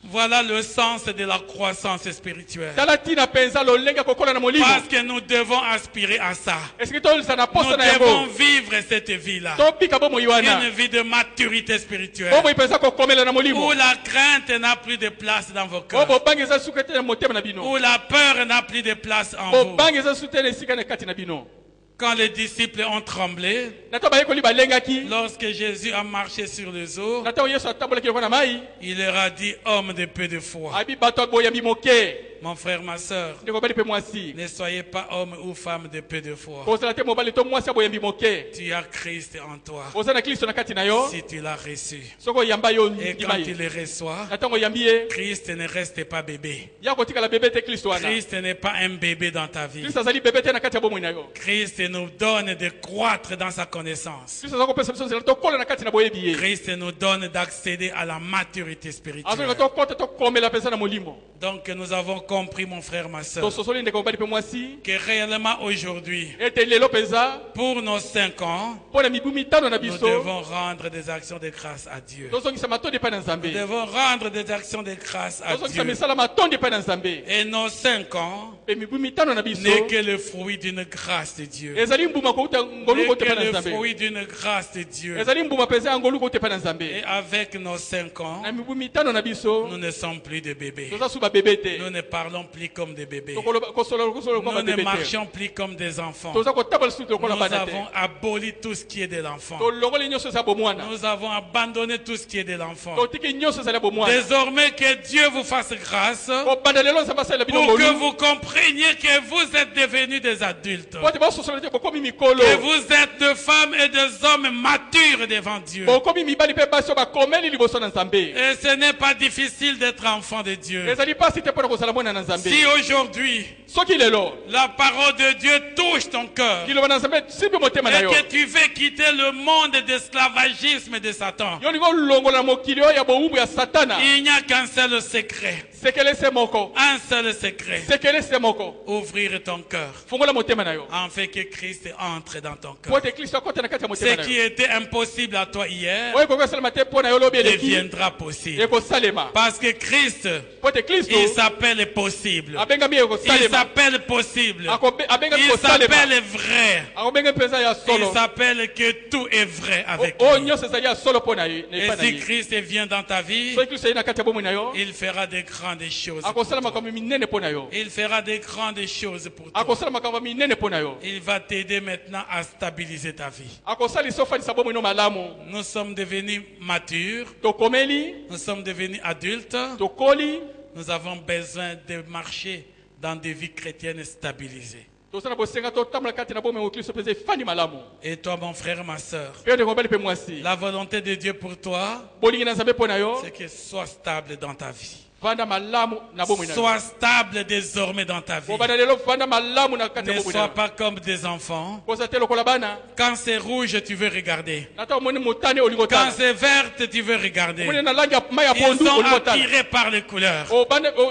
Voilà le sens de la croissance spirituelle. tala ntina mpenza lolenge ya kokola na molimo Parce que nous devons aspirer à ça. esiki tolisa na Nous posa na devons yango vivre cette vie-là. tobika bomoi wana Une vie de maturité spirituelle. bomoi mpenza kokomela na Où molimo la crainte n'a plus de place dans vos o cœurs. bobangi eza suka te na motema na bino Où la peur n'a plus de place en vous. bobangi eza su te na esika na kati na bino Quand les disciples ont tremblé, na ntango bayekoli balengaki lorsque Jésus a marché sur les eaux, na ntango yesu atambolaki lokwa na mai il leur a dit, homme de peu de foi. abi bato aboyambi moke Mon frère, ma soeur, ndeko mobali mpe mwasi ne soyez pas homme ou femme de peu de foi. kozala te mobali to mwasi aboyambi moke Tu as Christ en toi, oza na kristo na kati na yo si tu l'as reçu. soki oyamba yo Et ndima quand tu ye le reçois, na ntango oyambi ye Christ ne reste pas bébé. ya kotikala bebe te kristo wana Christ n'est pas un bébé dans ta vie. kristo azali bebe te na kati ya bomoi na yo Christ nous donne de croître dans sa connaissance. kristo aza kopesa biso nzela tokola na kati na boyebi ye Christ nous donne d'accéder à la maturité azolinga spirituelle. tokota tokomela mpenza na molimo Donc nous avons compris, mon frère, ma soeur, tososoli ndeko mobali mpe mwasi que réellement aujourd'hui, ete lelo mpenza pour nos 5 ans, mpo na mibu mitano na nous biso devons rendre des actions de grâce à Dieu. tozongisa matondi epai na Nous nzambe devons rendre des actions de grâce à tozongisa Dieu. misala matondi epai na nzambe Et nos 5 ans mpe mibu mitano na biso n'est que le fruit d'une grâce de Dieu. ezali mbuma kouta ngolu N'est kote epai que na le nzambe fruit d'une grâce de Dieu. ezali mbuma mpenza ya ngolu kote epai na Et nzambe avec nos 5 ans, na mibu mitano na biso nous ne sommes plus des bébés. toza su babebe te Nous ne parlons plus comme des bébés. kosolola Nous kwa ne babebe te marchons plus comme des enfants. toza kotambola suki Nous lokola bana te avons aboli tout ce qui est de l'enfant. tolongoli nyonso eza bomwana Nous avons abandonné tout ce qui est de l'enfant. totiki nyonso ezali ya bomwana Désormais que Dieu vous fasse grâce kobanda lelo nzambe asalela bino pour que ngolu vous compreniez que vous êtes devenus des adultes. po te basosola te bokomi mikolo Que vous êtes de femmes et des hommes matures devant Dieu. bokomi mibali mpe basi oyo bakomeli liboso na nzambe Et ce n'est pas difficile d'être enfant de Dieu. ezali pasi te mpona kozala mwana na nzambe Si aujourd'hui soki lelo la parole de Dieu touche ton cœur liloba na nzambe simbi motema na et yo que tu veux quitter le monde d'esclavagisme de Satan, yo lingi olongola na mokili oyo ya bowumbu ya satana il n'y a qu'un seul secret. sekele se moko Un seul secret. sekele se moko Ouvrir ton cœur fungola motema na yo afin que Christ entre dans ton po cœur. te kristo akota na kati ya Ce motema na qui yo était impossible à toi hier oyo ekoki kosalema te mpo na yo lobi eleki deviendra possible. ekosalema Parce que Christ, po te kristo il s'appelle possible. abengami Il ekosalema s'appelle possible. abengami Il kosalema s'appelle vrai. akobengami mpenza ya Il solo s'appelle que tout est vrai avec oyo lui. nyonso ezali ya solo mpo na ye na Et epai na si ye Christ vient dans ta vie, soki kristo ayi na kati ya bomoi na yo il fera de grandes choses. akosala makambo minene mpo na yo Il fera de grandes choses pour toi. akosala makambo minene mpo na yo Il va t'aider maintenant à stabiliser ta vie. akosalisa ofandisa bomoi no malamu Nous sommes devenus matures, tokomeli nous sommes devenus adultes, tokoli nous avons besoin de marcher dans des vies chrétiennes stabilisées. toza na bosenga totambola kati na bomoi ya kristo mpenza efandi malamu Et toi, mon frère, ma soeur, mpe yo ndeko mobali mpe mwasi la volonté de Dieu pour toi, bolingi na nzambe mpo na yo c'est que sois stable dans ta vie. vanda malamu na bomoi na yo Sois stable désormais dans ta vie. kobanda lelo vanda malamu na kati ya Ne bomoi na sois yo pas comme des enfants. koza te lokola bana Quand c'est rouge, tu veux regarder. nata omoni motane olingo Quand tala c'est verte, tu veux regarder. omoni na langi ya mai ya Ils pondu sont olingo tala attirés par les couleurs.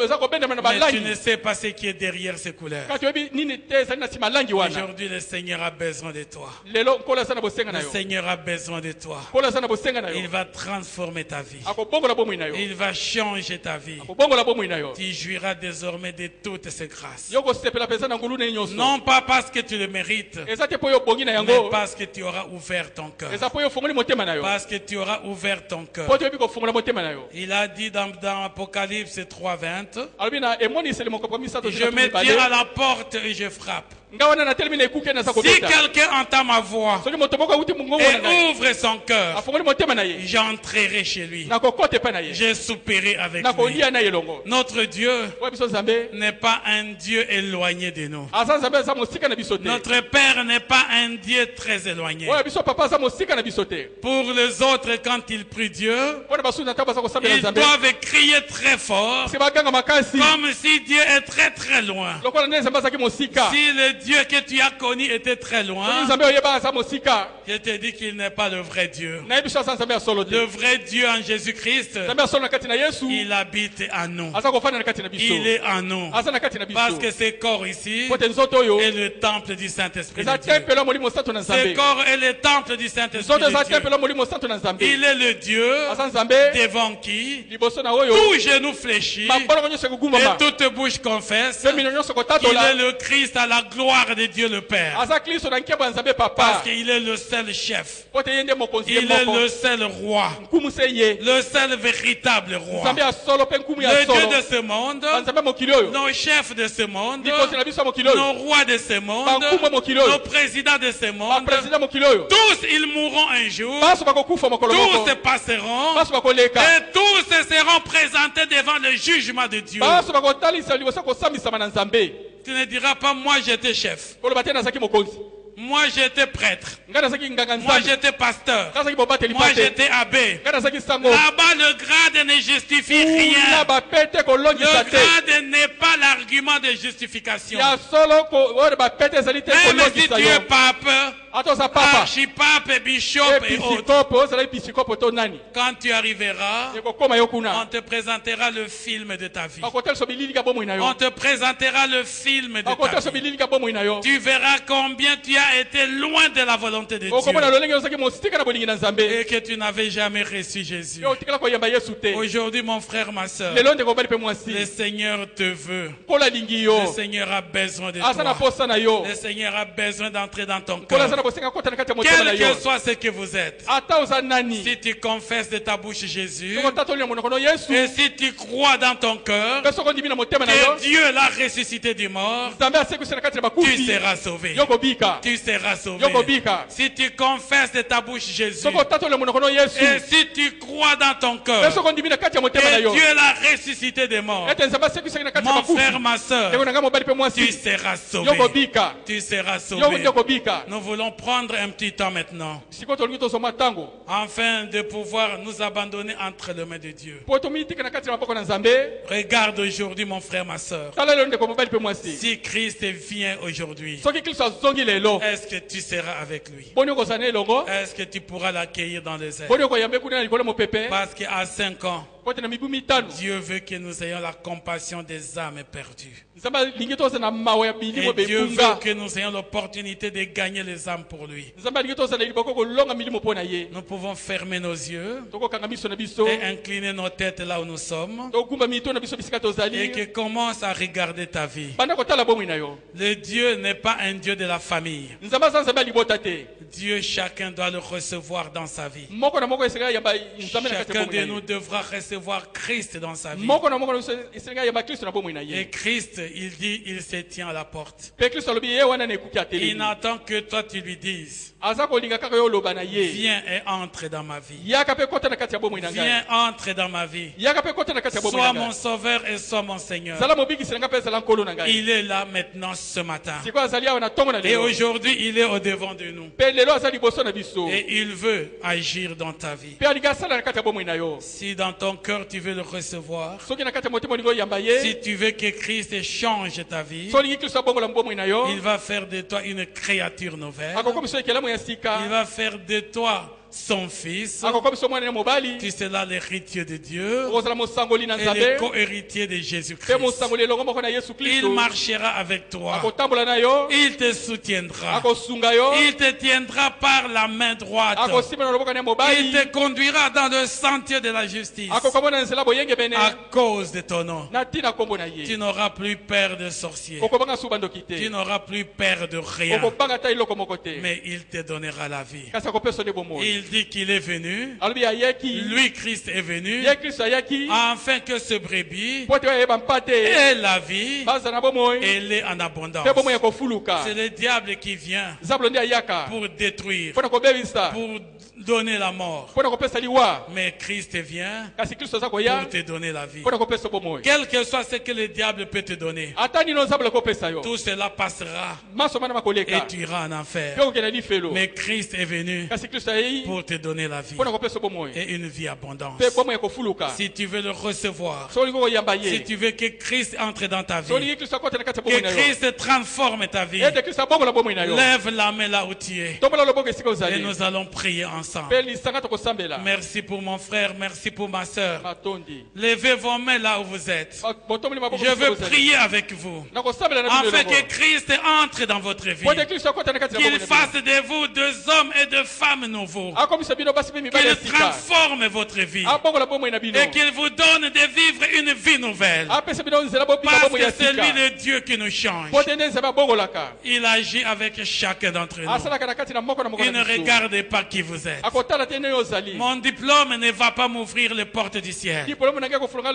eza kobendama na Mais tu balangi ne sais pas ce qui est derrière ces couleurs. kati oyebi nini te ezali na nsima langi wana Aujourd'hui, le Seigneur a besoin de toi. lelo nkolo aza na bosenga na Le yo Seigneur a besoin de toi. nkolo aza na bosenga na Il yo va transformer ta vie. akobongola bomoi na yo Il va changer ta vie. akobongola bomoi na yo Tu jouiras désormais de toutes ces grâces. yo kosepela mpenza na ngulu neni nyonso Non pas parce que tu le mérites, eza te mpo yo obongi na mais yango parce que tu auras ouvert ton cœur. eza mpo yo ofungoli motema na yo Parce que tu auras ouvert ton cœur. mpo toyebi kofungola motema na yo Il a dit dans Apocalypse 3:20, alobi na emoniseli mokambo misato je me tiens à la porte et je frappe. nga wana natelemi na ekuke naza Si kobeta quelqu'un entend ma voix soki moto moko awuti mongongo na et ngai ouvre son cœur, afungoli motema na ye j'entrerai chez lui. nakokota epai na ye Je souperai avec lui. nakolia na ye elongo Notre Dieu oyo biso nzambe n'est pas un Dieu éloigné de nous. aza nzambe aza mosika na biso te Notre Père n'est pas un Dieu très éloigné. oyo biso papa aza mosika na biso te Pour les autres, quand ils prient Dieu, mpo na basusu na ntango baza kosambela ils nzambe doivent crier très fort, se baganga makasi comme si Dieu est très très loin. lokola nde nzambe azalaki mosika Si le Dieu que tu as connu était très soki loin, nzambe oyeba aza mosika je te dis qu'il n'est pas le vrai Dieu. nayebi so aza nzambe ya solo te Le vrai Dieu en Jésus-Christ, nzambe ya solo na kati na yesu il habite en nous. aza kofanda na kati na biso Il est en nous. aza na kati na biso Parce que ce corps ici po te nzoto oyo est le temple du Saint-Esprit de eza Dieu. tempelo ya molimo santo na Ce nzambe corps est le temple du Saint-Esprit nzoto eza de Dieu. tempelo ya molimo santo na nzambe Il est le Dieu aza nzambe devant qui liboso na oyo tout genou fléchit mabolongo nyonso et ekogumbama toute bouche confesse mpe mino nyonso qu'il kotatola est le Christ à la gloire de Dieu le Père. aza kristo na nkembo ya nzambe Parce papa qu'il est le seul chef. po te ye nde mokonzi ye Il est moko le seul roi. nkumu se ye Le seul véritable roi. nzambe ya solo mpe nkumu ya Le Dieu solo de ce monde, banzambe ya mokili oyo nos chefs de ce monde, mikonzi na biso ya mokili oyo nos rois de ce monde, bankumu ya mokili oyo nos présidents de ce monde, bapresident ya mokili oyo tous ils mourront un jour, baso bakokufa mokolo moko tous passeront baso bakoleka et tous seront présentés devant le jugement de Dieu. baso bakotalisa liboso kosambisama na nzambe Tu ne diras pas moi j'étais chef, koloba te nazalaki mokonzi moi j'étais prêtre, ngai nazalaki nganga moi nzambe j'étais pasteur, ngai nazalaki bobateli moi mpa te j'étais abbé. ngai nazalaki sango Là-bas le grade ne justifie kuna rien. bapete kolongisa Le te grade n'est pas l'argument de justification. ya solo oyo bapete ezali te Même si kolongisa tu yo es pape, ata oza papa archipape, bishop et autres. episikope ozala episikope to nani Quand tu arriveras, ekokoma yo on kuna te présentera le film de ta vie. bakotelisa bilili ka bomoi na On yo te présentera le film de ta bakotelisa vie. bilili ka bomoi na yo Tu verras combien tu as été loin de la volonté de okomona Dieu lolenge ozalaki mosika na bolingi na nzambe et que tu n'avais jamais reçu Jésus. yo otikala koyamba yesu te Aujourd'hui, mon frère, ma soeur, lelo ndeko mobali mpe le mwasi Seigneur te veut. mpola alingi Le yo Seigneur a besoin de aza na toi. posa na yo Le Seigneur a besoin d'entrer dans ton mpola aza cœur. na bosenga kota na kati ya motema na Quel yo que soit ce que vous êtes, ata oza nani si tu confesses de ta bouche Jésus, soko tata olina monoko no yesu et si tu crois dans ton cœur mpe soko ondimi na motema na yo que Dieu l'a ressuscité du mort, nzambe asekwisisa na kati na tu bakufi seras sauvé. yo kobika Tu seras sauvé. yo kobika Si tu confesses de ta bouche Jésus, soko tata olina monoko no yesu et si tu crois dans ton mpe cœur soko ondimi na kati ya motema na que yo Dieu l'a ressuscité des morts, ete nzambe asekwisaki na kati ya mon frère, bakufi ma soeur, ndeko na ngai mobali mpe tu mwasi seras yo sauvé. kobika Tu seras yo sauvé. nde kobika Nous voulons prendre un petit temps maintenant, sikoyo tolingi tozoma ntango afin de pouvoir nous abandonner entre les mains de Dieu. mpo tomitika na kati na maboko na nzambe Regarde aujourd'hui, mon frère, ma soeur. tala lelo ndeko mobali mpe mwasi Si Christ vient aujourd'hui, soki kristo azongi lelo est-ce que tu seras avec lui? boni okozala na elongo Est-ce que tu pourras l'accueillir dans les airs? boni okoyambe kuna na likolo ya mopepe Parce qu'à 5 ans, po te na mibu mitano Dieu veut que nous ayons la compassion des âmes perdues. nzambe alingi tozala na mawa ya milimo Et Dieu veut bekunga que nous ayons l'opportunité de gagner les âmes pour lui. nzambe alingi tozala na liboko kolonga milimo mpo na ye Nous pouvons fermer nos yeux tokokanga miso na biso et incliner nos têtes là où nous sommes togumba mito na biso bisika et tozali que commence à regarder ta vie. banda kotala bomoi na yo Le Dieu n'est pas un Dieu de la famille. nzambe aza nzambe ya libota te Dieu, chacun doit le recevoir dans sa vie. moko na moko esenga yamba nzambe na kati ya Chacun bomoi de na nous ye devra recevoir Christ dans sa vie. moko na moko na biso esenga yamba kristo na bomoi na Et ye Christ, il dit, il se tient à la porte. mpe kristo alobi ye wana na ekuki Il atelemi n'attend que toi tu lui dises, aza kolinga kaka yo oloba na ye viens et entre dans ma vie. yaka mpe kota na kati ya bomoi na ngai Viens, entre dans ma vie. yaka mpe kota na kati ya bomoi Sois na mon ngai sauveur et sois mon Seigneur. zala mobikisi na ngai mpe ezala nkolo na ngai Il est là maintenant ce matin. sikoyo azali awa na ntongo na Et lelo aujourd'hui, il est au devant de nous. mpe lelo aza liboso na biso Et il veut agir dans ta vie. mpe alingi asala na kati ya bomoi na yo Si dans ton cœur tu veux le recevoir, soki na kati ya motema olingi oyamba ye si tu veux que Christ change ta vie, so olingi kristo abongola mbomoi na yo il va faire de toi une créature nouvelle. akokomisa ekelamu ya Il sika va faire de toi son fils. akokomisa omwana na mobali Tu seras l'héritier de Dieu okozala mosangoli na et le nzambe co-héritier de mpe Jésus-Christ. mosangoli elongo moko na yesu Il kristo marchera avec toi. akotambola na yo Il te soutiendra. akosunga yo Il te tiendra par la main droite. akosimba na loboko na Il mobali te conduira dans le sentier de la justice. akokomona na nzela boyengebene À cause de ton nom, na ntina nkombo na tu ye n'auras plus peur de sorciers. okobanga su bandoki Tu te n'auras plus peur de rien. okobanga ta eloko moko te Mais il te donnera la vie. kasi akopesa nde bomoi Il dit qu'il est venu. alobi ayeki Lui, Christ est venu. ye kristo ayaki Afin que ce brebis mpo te oyeba mpate ait la vie baza na bomoi et l'ait en abondance. mpe bomoi ya kofuluka C'est le diable qui vient nzambe nde ayaka pour détruire, mpo na kobebisa pour donner la mort. mpo na kopesa liwa Mais Christ vient kasi kristo aza pour koya te donner la vie. mpo na kopesa bomoi Quel que soit ce que le diable peut te donner, ata nino nzambe akopesa yo tout cela passera maso mana et makoleka tu iras en enfer. mpe okokenda lifelo Mais Christ est venu kasi kristo ayei pour te donner la vie mpo na kopesa bomoi et une vie abondante. mpe bomoi ya kofuluka Si tu veux le recevoir, so olingi koyamba si ye tu veux que Christ entre dans ta so vie, olingi kristo akota na kati ya que bomoi na yo Christ transforme ta vie, ete kristo abongola bomoi na yo lève la main là où tu es tombola loboko esika et ozali nous allons prier ensemble. mpe lisanga tokosambela Merci pour mon frère, merci pour ma soeur. matondi Levez vos mains là où vous êtes. botomboli maboko Je esika veux ozali prier avec vous, nakosambela na bino afin elongo que Christ entre dans votre vie, mpo ete kristo akota na kati ya qu'il bomoi na bino fasse de vous deux hommes et deux femmes nouveaux, akomisa bino basi mpe mibali ya qu'il sika transforme votre vie abongola bomoi na bino et qu'il vous donne de vivre une vie nouvelle. apesa bino nzela bobika Parce bomoi ya que c'est lui sika le Dieu qui nous change. mpo te nde nzambe abongolaka Il agit avec chacun d'entre nous. asalaka na kati na moko na moko Il ne na biso regarde pas qui vous êtes. akotala te ndenge ozali Mon diplôme ne va pas m'ouvrir les portes du ciel. diplome na ngai kofulanga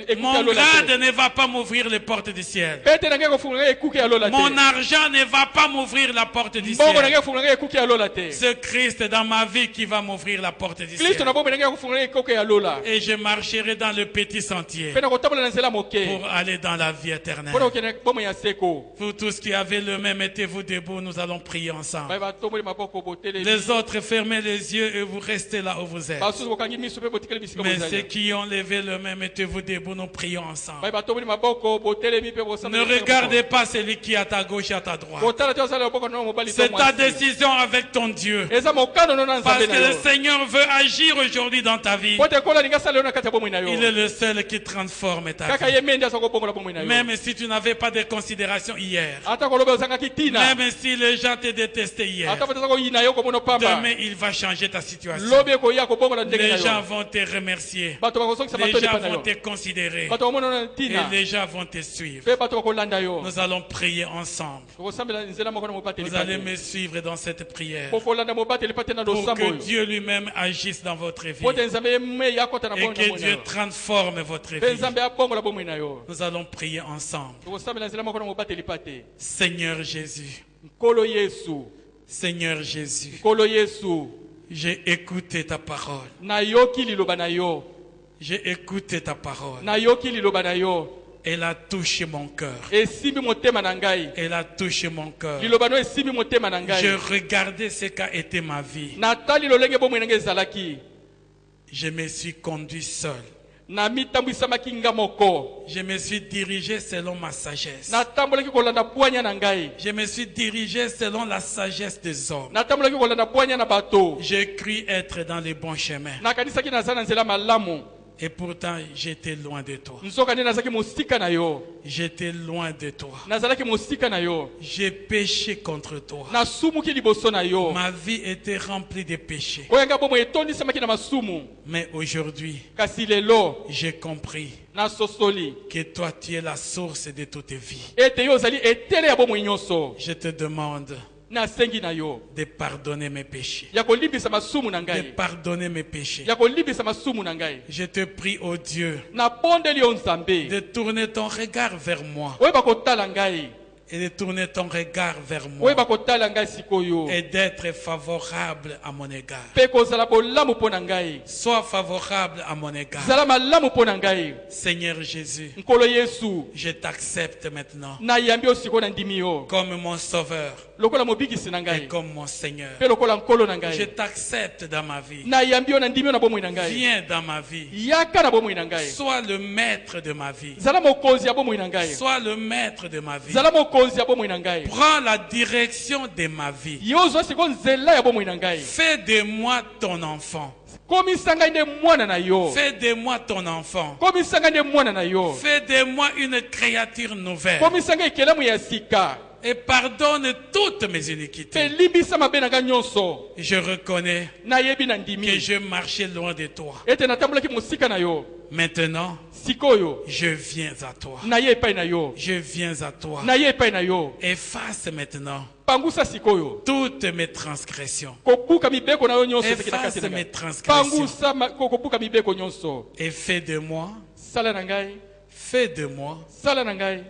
ekuke ya Mon lola grade te ne va pas m'ouvrir les portes du ciel. pete na ngai kofulanga ekuke ya lola Mon te argent ne va pas m'ouvrir la porte du mbongo na ciel. ngai kofulanga ekuke ya lola te C'est Christ dans ma vie qui va m'ouvrir la porte du kristo na ciel. bomoi na ngai kofulanga ekuke ya lola Et je marcherai dans le petit sentier mpe na kotambola na nzela moke pour aller dans la vie éternelle. mpo na kokende bomoi ya seko Vous tous qui avez le même, mettez-vous debout, nous allons prier ensemble. bai batomboli maboko boteleli Les autres, fermez les les yeux et vous restez là où vous êtes. basusu bokangi miso mpe botikeli bisika Mais bozali. ceux qui ont levé le main, mettez-vous debout, nous prions ensemble. Bayi batomboli maboko botelemi mpe bosala. Ne regardez pas celui qui est à ta gauche et à ta droite. Botala te osala maboko na mobali to C'est ta mwasi. décision avec ton Dieu. Eza mokano no na Parce nzambe que na le yo. Seigneur veut agir aujourd'hui dans ta vie. Pote kola linga sala yo na kati ya bomoi na yo. Il est le seul qui transforme ta Kaka vie. ye mende asoko bongola bomoi na yo. Même si tu n'avais pas de considération hier, Ata koloba ozangaki tina. même si les gens te détestaient hier, Ata pote sako yina yo komona pamba. demain il va changer ta situation. Lobe ko ya ko bongola ndenge na Les gens yo. vont te remercier. Bato bakosokisa Les matoni gens pa na vont yo. te considérer. Bato bakomona na Et tina. les gens vont te suivre. Pe bato bakolanda yo. Nous allons prier ensemble. Okosambela nzela moko na mobateli Vous allez pa. me suivre dans cette prière. Kokolanda mobateli pa te na Pour losambo que yo. Dieu lui-même agisse dans votre vie. Pote nzambe me ya kota na Et bongo na que moi na Dieu yo. transforme votre Pe vie. nzambe abongola bomoi na yo. Nous allons prier ensemble. Okosambela nzela moko na mobateli pa te. Seigneur Jésus, Nkolo Yesu. Seigneur Jésus, Nkolo Yesu. j'ai écouté ta parole. Nayoki liloba na yo. J'ai écouté ta parole. Nayoki liloba na yo. Elle a touché mon cœur. Esimbi motema na ngai. Elle a touché mon cœur. Liloba no esimbi motema na Je ngai. regardais ce qu'a été ma vie. Natali lolenge bomoi na ngai ezalaki. Je me suis conduit seul. Na mitambwisamaki nga moko. Je me suis dirigé selon ma sagesse. Natambolaki kolanda bwanya na ngai. Je me suis dirigé selon la sagesse des hommes. Natambolaki kolanda bwanya na bato. J'ai cru être dans les bons chemins. Nakanisaki naza na nzela malamu. Et pourtant, j'étais loin de toi. Nzoka nde nazalaki mosika na yo. J'étais loin de toi. Nazalaki mosika na yo. J'ai péché contre toi. Nasumuki liboso na yo. Ma vie était remplie de péchés. Oyanga bomoi etondisamaki na masumu. Mais aujourd'hui, Kasi lelo j'ai compris nasosoli. que toi, tu es la source de toute vie. Ete yo ozali etele ya bomoi nyonso. Je te demande Nasengi na yo. de pardonner mes péchés. Ya kolimbisa masumu na De ngai. pardonner mes péchés. Ya kolimbisa masumu na ngai. Je te prie, ô Dieu, Napondeli yo nzambe. de tourner ton regard vers moi. Oyeba kotala ngai. Et de tourner ton regard vers moi. Oyeba kotala ngai sikoyo. Et d'être favorable à mon égard. Pe kozala bolamu mpo na ngai. Sois favorable à mon égard. Zala malamu mpo na ngai. Seigneur Jésus, Nkolo Yesu. je t'accepte maintenant Nayambi yo sikoyo na ndimi yo. comme mon sauveur Lokola mobikisi na et ngai. comme mon Seigneur. Pe lokola nkolo na Je ngai. t'accepte dans ma vie. Nayambi yo na ndimi yo na bomoi na ngai. Viens dans ma vie. Yaka na bomoi na ngai. Sois le maître de ma vie. Zala mokonzi ya bomoi na ngai. Sois le maître de ma vie. Zala mokonzi ya bomoi na ngai. Prends la direction de ma vie. Yo zwa sikoyo nzela ya bomoi na ngai. Fais de moi ton enfant. Komisa ngai nde mwana na yo. Fais de moi ton enfant. Komisa ngai nde mwana na yo. Fais de moi une créature nouvelle. Komisa ngai ekelamu ya sika. Et pardonne toutes mes Pe iniquités. limbisa mabe na ngai nyonso. Je reconnais Nayebi na que ndimi. je marchais loin de toi. Ete natambolaki mosika na yo. Maintenant, Sikoyo. je viens à toi. Naye epai na yo. Je viens à toi. Naye epai na yo. Efface maintenant Pangusa sikoyo. toutes mes transgressions. Kobuka mibeko na yo nyonso ezeki na Efface kati na mes ngai. transgressions. Pangusa kobuka mibeko nyonso. Et fais de moi, Sala na ngai. fais de moi Sala na ngai.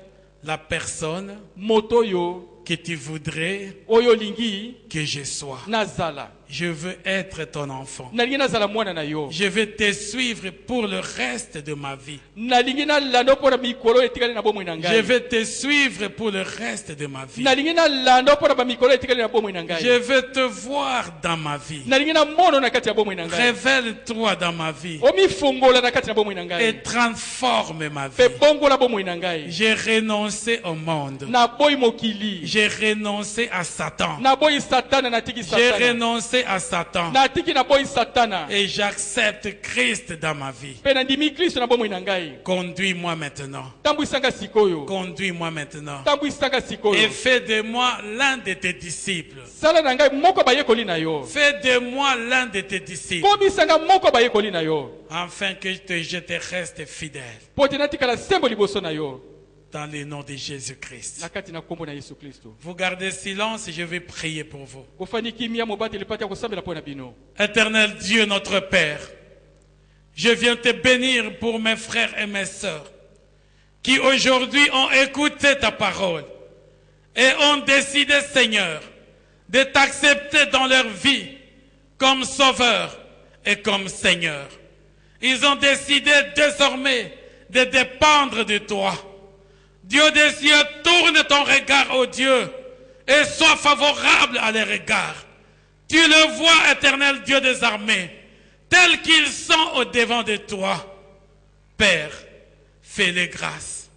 la personne Moto yo. que tu voudrais Oyo lingi. que je sois. Nazala. Je veux être ton enfant. Nalingi nazala mwana na yo. Je veux te suivre pour le reste de ma vie. Nalingi nalanda mpo na mikolo etikali na bomoi na Je ngai. veux te suivre pour le reste de ma vie. Nalingi nalanda mpo na bamikolo etikali na bomoi na ngai. Je veux te voir dans ma vie. Nalingi namono na kati ya bomoi na ngai. Révèle-toi dans ma vie Omifungola na kati na bomoi na et ngai. transforme ma Pe vie. bongola bomoi na ngai. J'ai renoncé au monde. Naboyi mokili. J'ai renoncé à Satan. Naboyi satana natiki J'ai satana. renoncé à Satan. Natiki naboyi satana. Et j'accepte Christ dans ma vie. Pe na ndimi Kristo na bomoi na ngai. Conduis-moi maintenant. Tambwisanga sikoyo. Conduis-moi maintenant. Tambwisanga Et sikoyo. fais de moi l'un de tes disciples. Sala na ngai moko bayekoli na yo. Fais de moi l'un de tes disciples. Komisanga moko bayekoli na yo. Afin que je te reste fidèle. Po te natikala sembo liboso na yo. Dans le nom de Jésus-Christ. Na kati na kombo na Yesu Kristo. Vous gardez silence et je vais prier pour vous. Kofani kimia mobateli pati ya kosambela po na bino. Éternel Dieu, notre Père, je viens te bénir pour mes frères et mes sœurs qui aujourd'hui ont écouté ta parole et ont décidé, Seigneur, de t'accepter dans leur vie comme Sauveur et comme Seigneur. Ils ont décidé désormais de dépendre de toi. Dieu des cieux, tourne ton regard, ô Dieu, et sois favorable à leur regard. Tu le vois, éternel Dieu des armées, tels qu'ils sont au devant de toi. Père, fais-les grâces.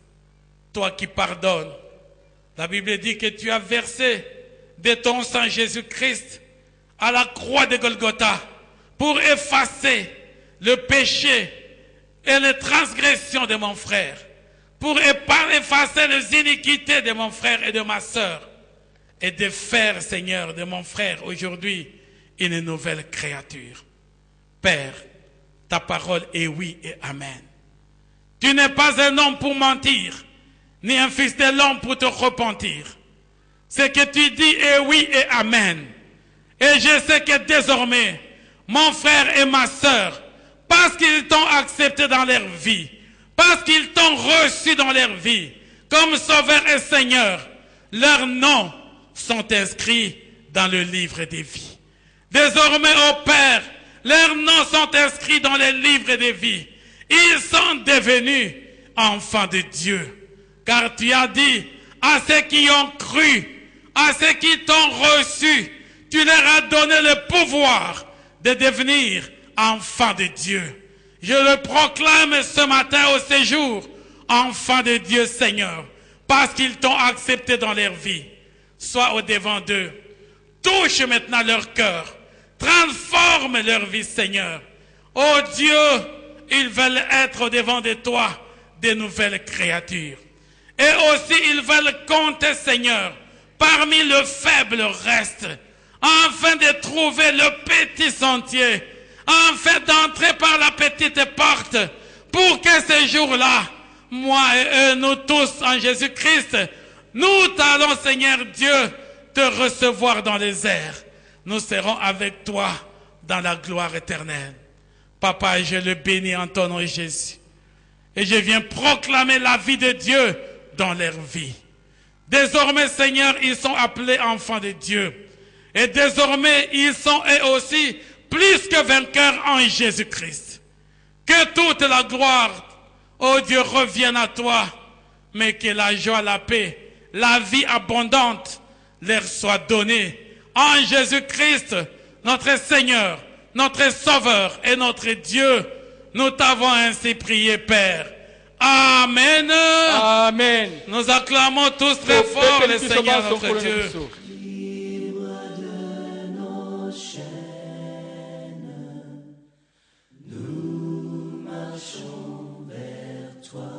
Toi qui pardonnes. La Bible dit que tu as versé de ton sang Jésus-Christ à la croix de Golgotha pour effacer le péché et les transgressions de mon frère, pour effacer les iniquités de mon frère et de ma sœur, et de faire, Seigneur, de mon frère aujourd'hui une nouvelle créature. Père, ta parole est oui et amen. Tu n'es pas un homme pour mentir, ni un fils de l'homme pour te repentir. Ce que tu dis est oui et amen. Et je sais que désormais, mon frère et ma sœur, parce qu'ils t'ont accepté dans leur vie, parce qu'ils t'ont reçu dans leur vie, comme Sauveur et Seigneur, leurs noms sont inscrits dans le livre des vies. Désormais, ô Père, leurs noms sont inscrits dans le livre des vies. Ils sont devenus enfants de Dieu. Car tu as dit à ceux qui ont cru, à ceux qui t'ont reçu, tu leur as donné le pouvoir de devenir enfants de Dieu. Je le proclame ce matin au séjour, enfants de Dieu Seigneur, parce qu'ils t'ont accepté dans leur vie. Sois au devant d'eux. Touche maintenant leur cœur. Transforme leur vie, Seigneur. Oh Dieu, ils veulent être au devant de toi des nouvelles créatures. Et aussi, ils veulent compter, Seigneur, parmi le faible reste, afin de trouver le petit sentier, afin d'entrer par la petite porte, pour que ce jour-là, moi et eux, nous tous en Jésus-Christ, nous allons, Seigneur Dieu, te recevoir dans les airs. Nous serons avec toi dans la gloire éternelle. Papa, je le bénis en ton nom, Jésus. Et je viens proclamer la vie de Dieu dans leur vie. Désormais, Seigneur, ils sont appelés enfants de Dieu. Et désormais, ils sont eux aussi plus que vainqueurs en Jésus-Christ. Que toute la gloire, ô Dieu, revienne à toi, mais que la joie, la paix, la vie abondante leur soit donnée en Jésus-Christ, notre Seigneur, notre Sauveur et notre Dieu. Nous t'avons ainsi prié, Père. Amen. Amen. Nous acclamons tous très fort le Seigneur notre Dieu. Libre de nos chaînes, nous marchons vers toi.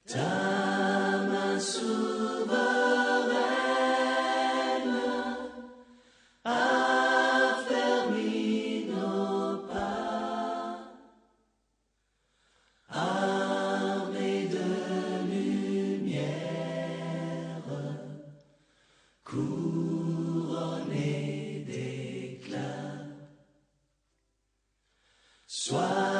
Ta main souveraine a fermé nos pas, armés de lumière, couronnés d'éclat. Sois